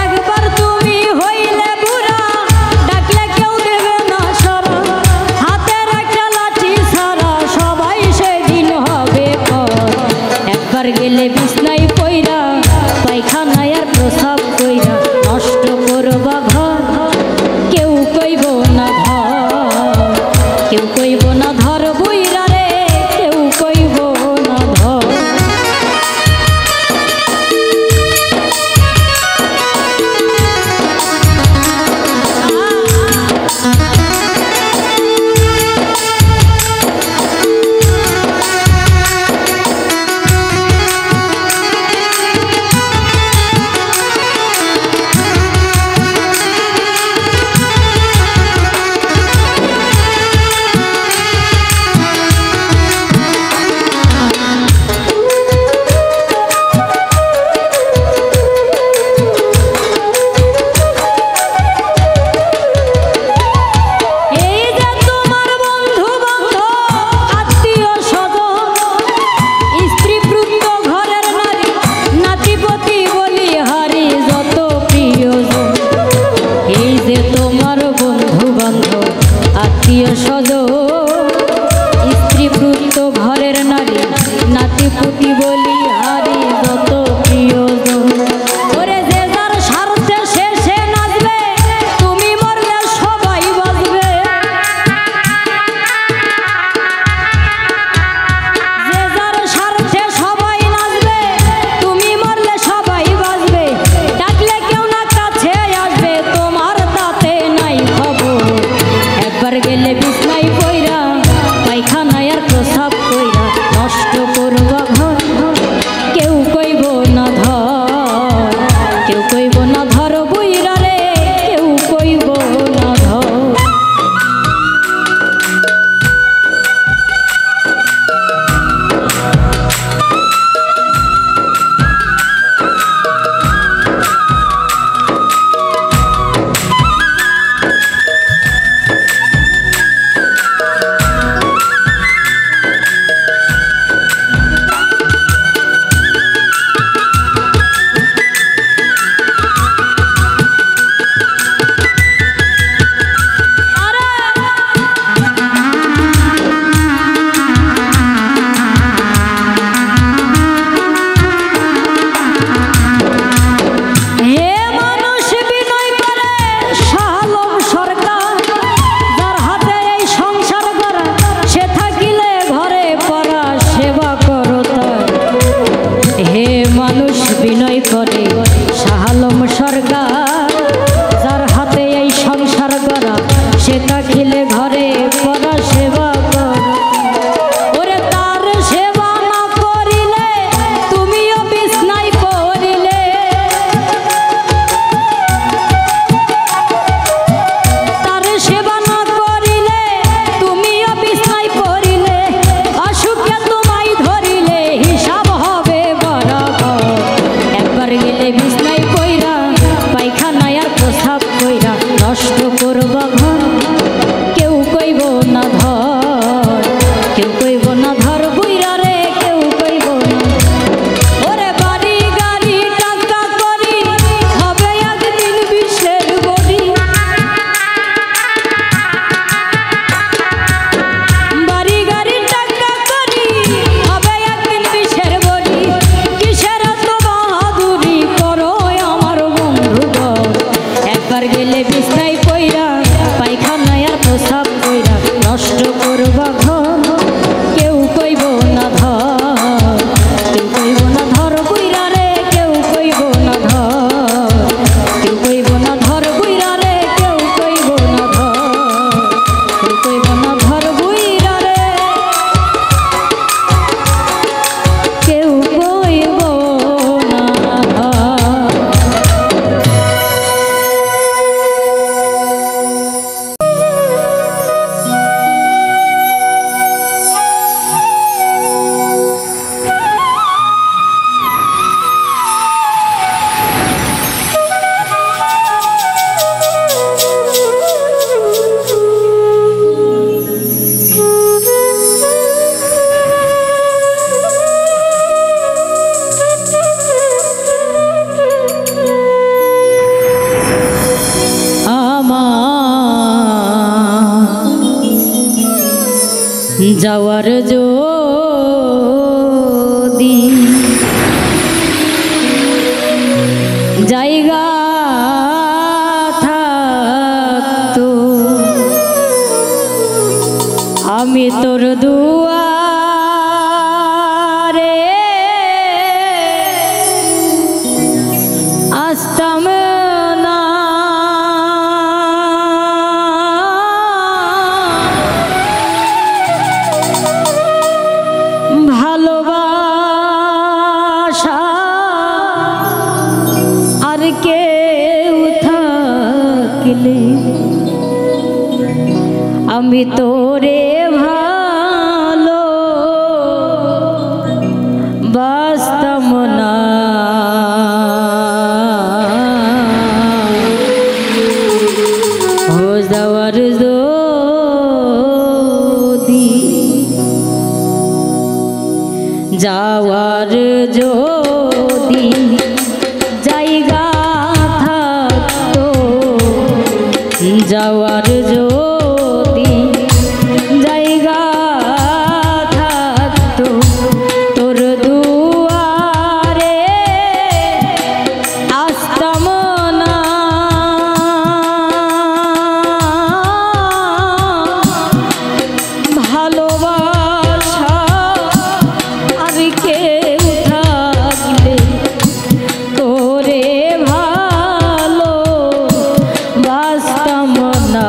একবার তুমি হইলে বুড়া ডাকলে কেউ দেবে না সারা হাতের একটা লাঠি ছাড়া সবাই সেদিন হবে পর একবার গেলে বিছনায় পইরা পায়খানায় আর প্রসাব কইরা নষ্ট করবা ঘর তোমার বন্ধু বান্ধব আত্মীয় স্বজন স্ত্রী পুত্র ঘরের নারী নাতি পুতি বলি হারি যত প্রিয়জন ওরে যে যার স্বার্থে শেষে নাচবে তুমি মরলে সবাই বাঁচবে যে যার স্বার্থে সবাই নাচবে তুমি মরলে সবাই বাঁচবে ডাকলে কেউ না কাছে আসবে তোমার তাতে নাই খবর একবার গেলে বিছনায় পইরা পায়খানায় আর প্রসাব কইরা নষ্ট করবা ঘর কেউ কইব না ধর কেউ কইব না ধর বুইরা রে কেউ কইব না ধর বিনয় করে শাহ আলম সরকার যার হাতে এই সংসার করা সে থাকিলে ঘরে পড়া সেবা কর ওরে তার সেবা না করিলে তুমিও বিছনায় পড়িলে তার সেবা না করিলে তুমিও বিছনায় পড়িলে অসুখে তোমায় ধরিলে হিসাব হবে বরাবর একবার গেলে বিছনায় পইরা পায়খানায় আর প্রসাব কইরা নষ্ট করবা ঘর কেউ কইব না ধর কেউ কইব না ধর বুইরা রে কেউ কইব না ওরে বাড়ি গাড়ি টাকা করি হবে একদিন বিশ্বের বড়ি বাড়ি গাড়ি টাকা করি হবে একদিন বিশ্বের বড়ি কিসের তো বাহাদুরি করো আমার বন্ধুগণ একবার গেলে বিছনায় পইরা পায়খানায় আর প্রসাব কইরা নষ্ট করবা ঘর কেউ কইব না ধর কেউ কইব না ধর বুইরা রে কেউ কইব না ধর কেউ কইব না ধর বুইরা রে কেউ কইব না ধর কেউ কইব না ধর বুইরা রে কেউ কইব না ধর যাওয়ার যদি জায়গা থাকতো আমি তোর দুয়ারে আসতাম না ভালোবাসা আর কেউ থাকলে আমি তোরে ভালো বাসতাম না हो যাওয়ার যদি যাওয়ার যদি জায়গা থাকতো যাওয়ার যদি জায়গা থাকতো তোর দুয়ারে আসতাম না। ভালোবাসা আর কেউ থাকলে তোরে ভালো বাসতাম না।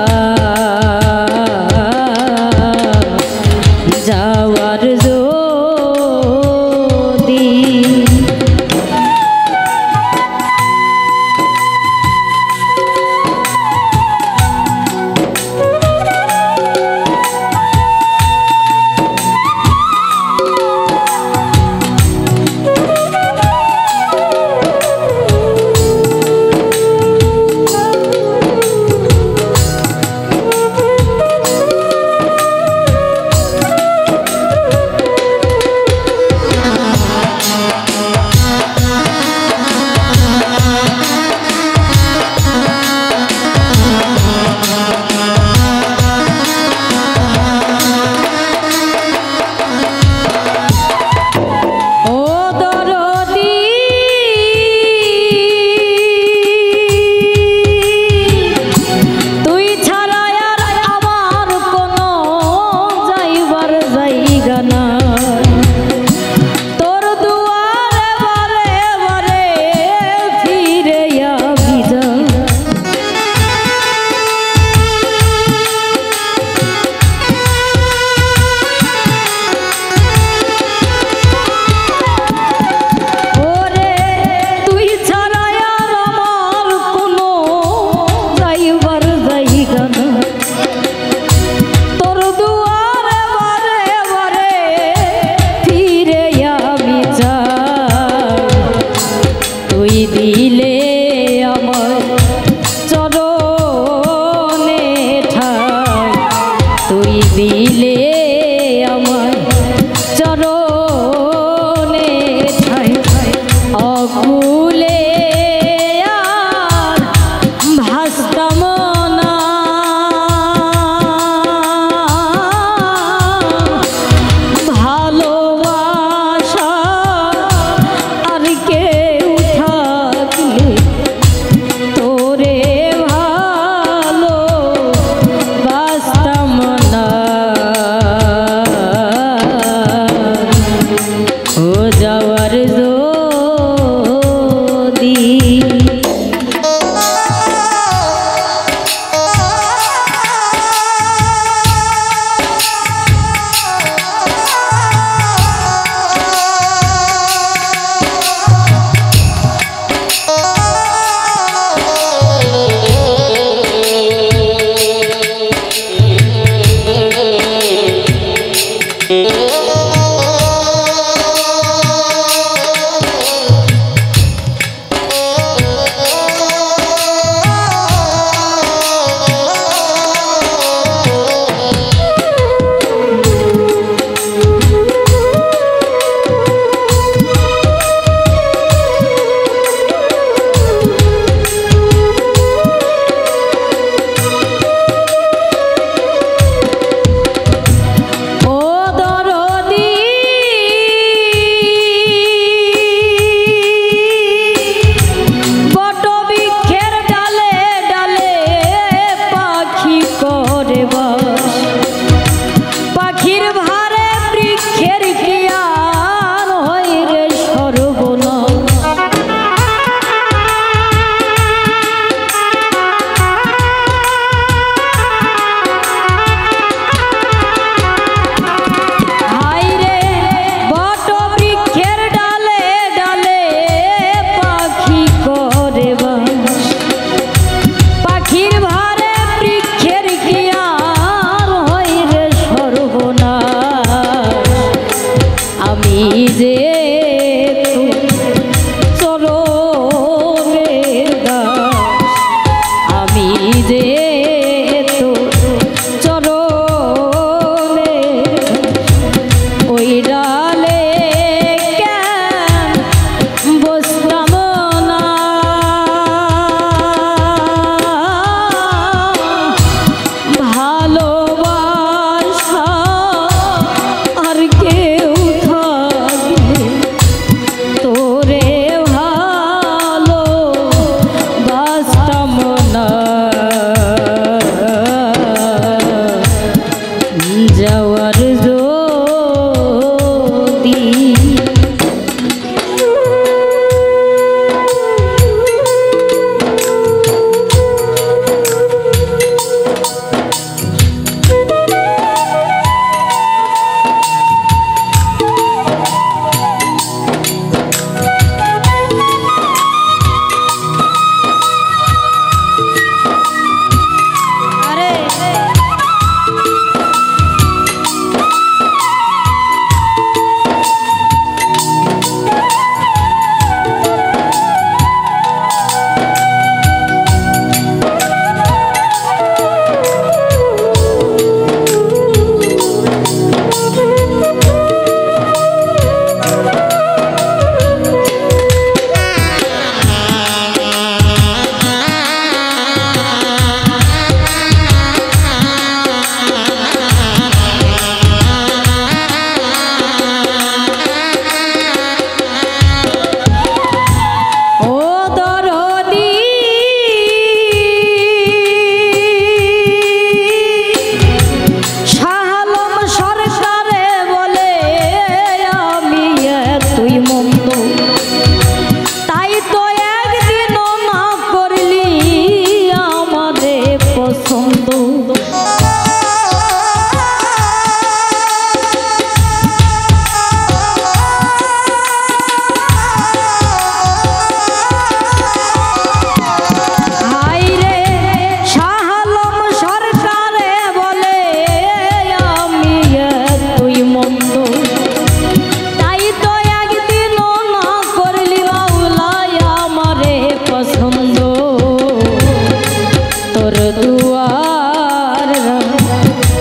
তোর দুয়ার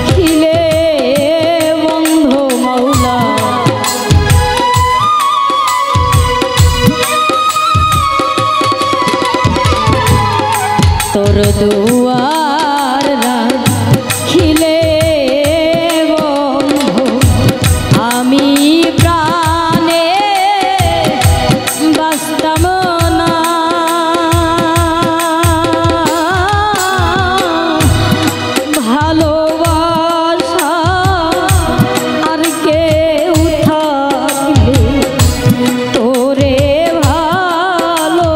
খিলে বন্ধু মাওলা তোর দুয়ার খিলে বন্ধু আমি প্রাণে বাঁচতাম না ভালোবাসা আর কেউ থাকলে তোরে ভালো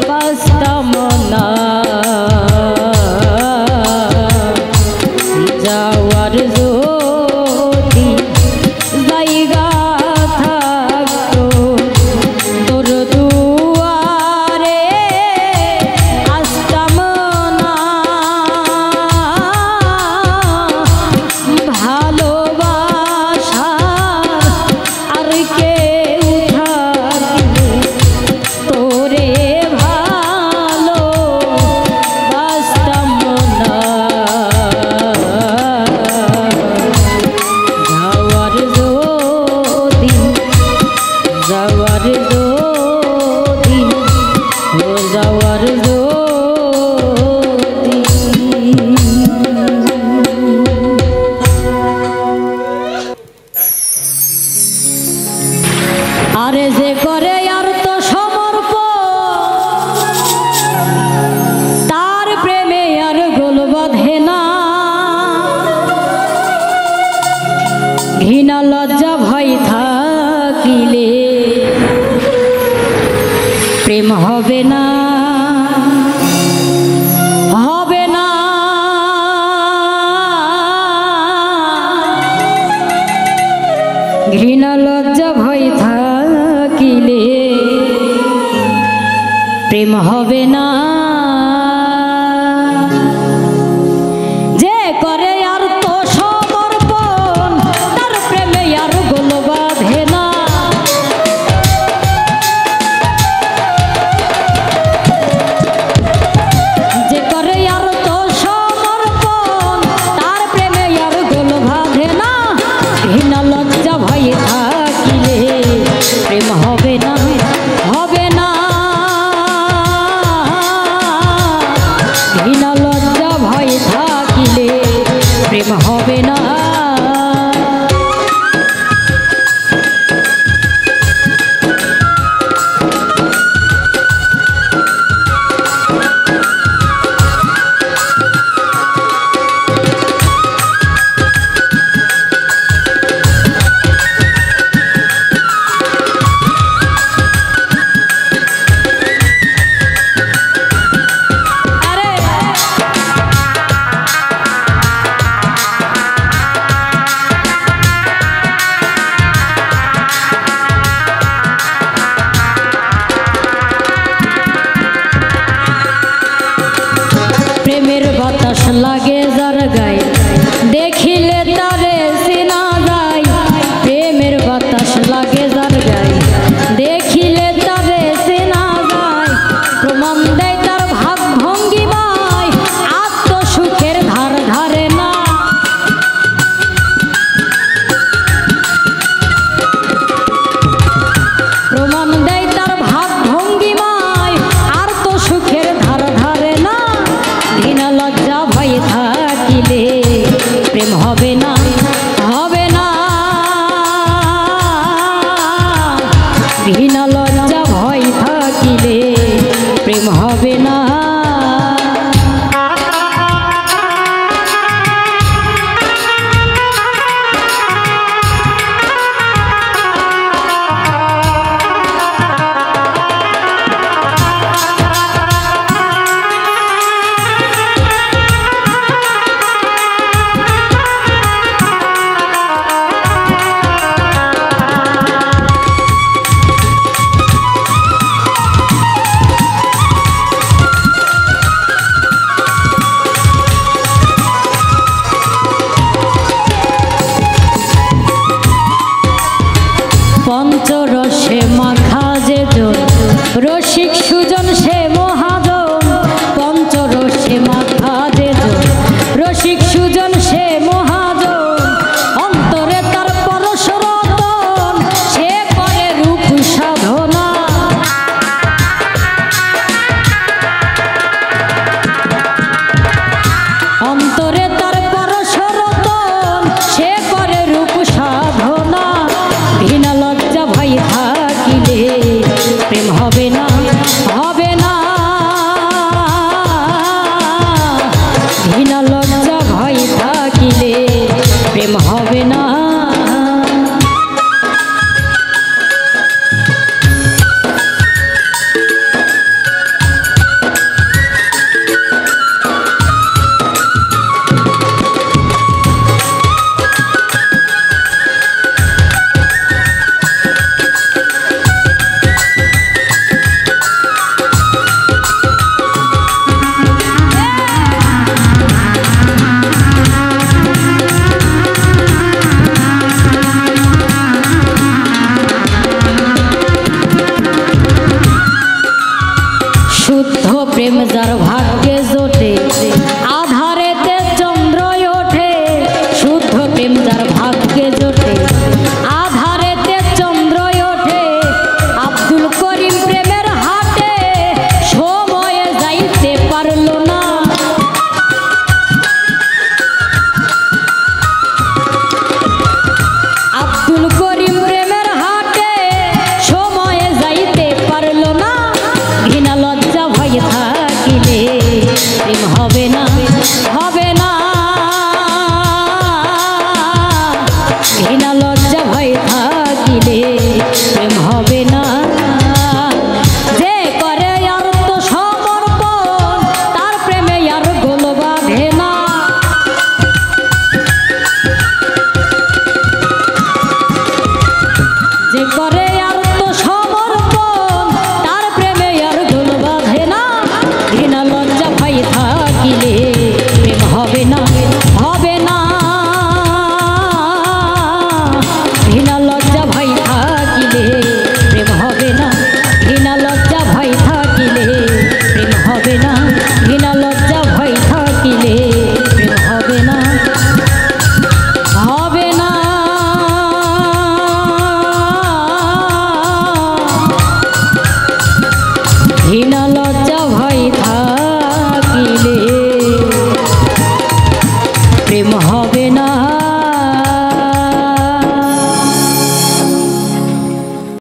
বাঁচতাম না যাওয়ার যদি জায়গা থাকতো তোর দুয়ারে আসতাম না ভালোবাসা আর কেউ থাকলে তোরে ভালো বাসতাম না যাওয়ার যদি যাওয়ার যদি যাওয়ার যদি আরে যে করে আর তো সমর্পণ তার প্রেমে আর গোল বাঁধে না ঘৃণা লজ্জা ভয় থাকিলে প্রেম হবে না হবে না ঘৃণা লজ্জা ভয় থাকিলে প্রেম হবে না যে করে আর তো সমর্পণ তার প্রেমে আর গোল বাঁধে না যে করে আর তো সমর্পণ তার প্রেমে আর গোল বাঁধে না ঘৃণা লজ্জা ভয়ে থাকিলে প্রেম হবে না হবে না ঘৃণা লজ্জা ভয়ে থাকিলে প্রেম হবে না প্রেমের বাতাস লাগে যার গায়ে দেখিলে তারে চেনা যায় প্রেমের বাতাস লাগে যার গায়ে দেখিলে তারে চেনা যায় প্রমাণ দেয় তার ভাব ভঙ্গিমায় আত্মসুখের ধার ধারে না প্রমাণ দেয় তার ভাব ভঙ্গিমায় আত্মসুখের ধার ধারে না ঘৃণা লজ্জা ভয় থাকিলে প্রেম হবে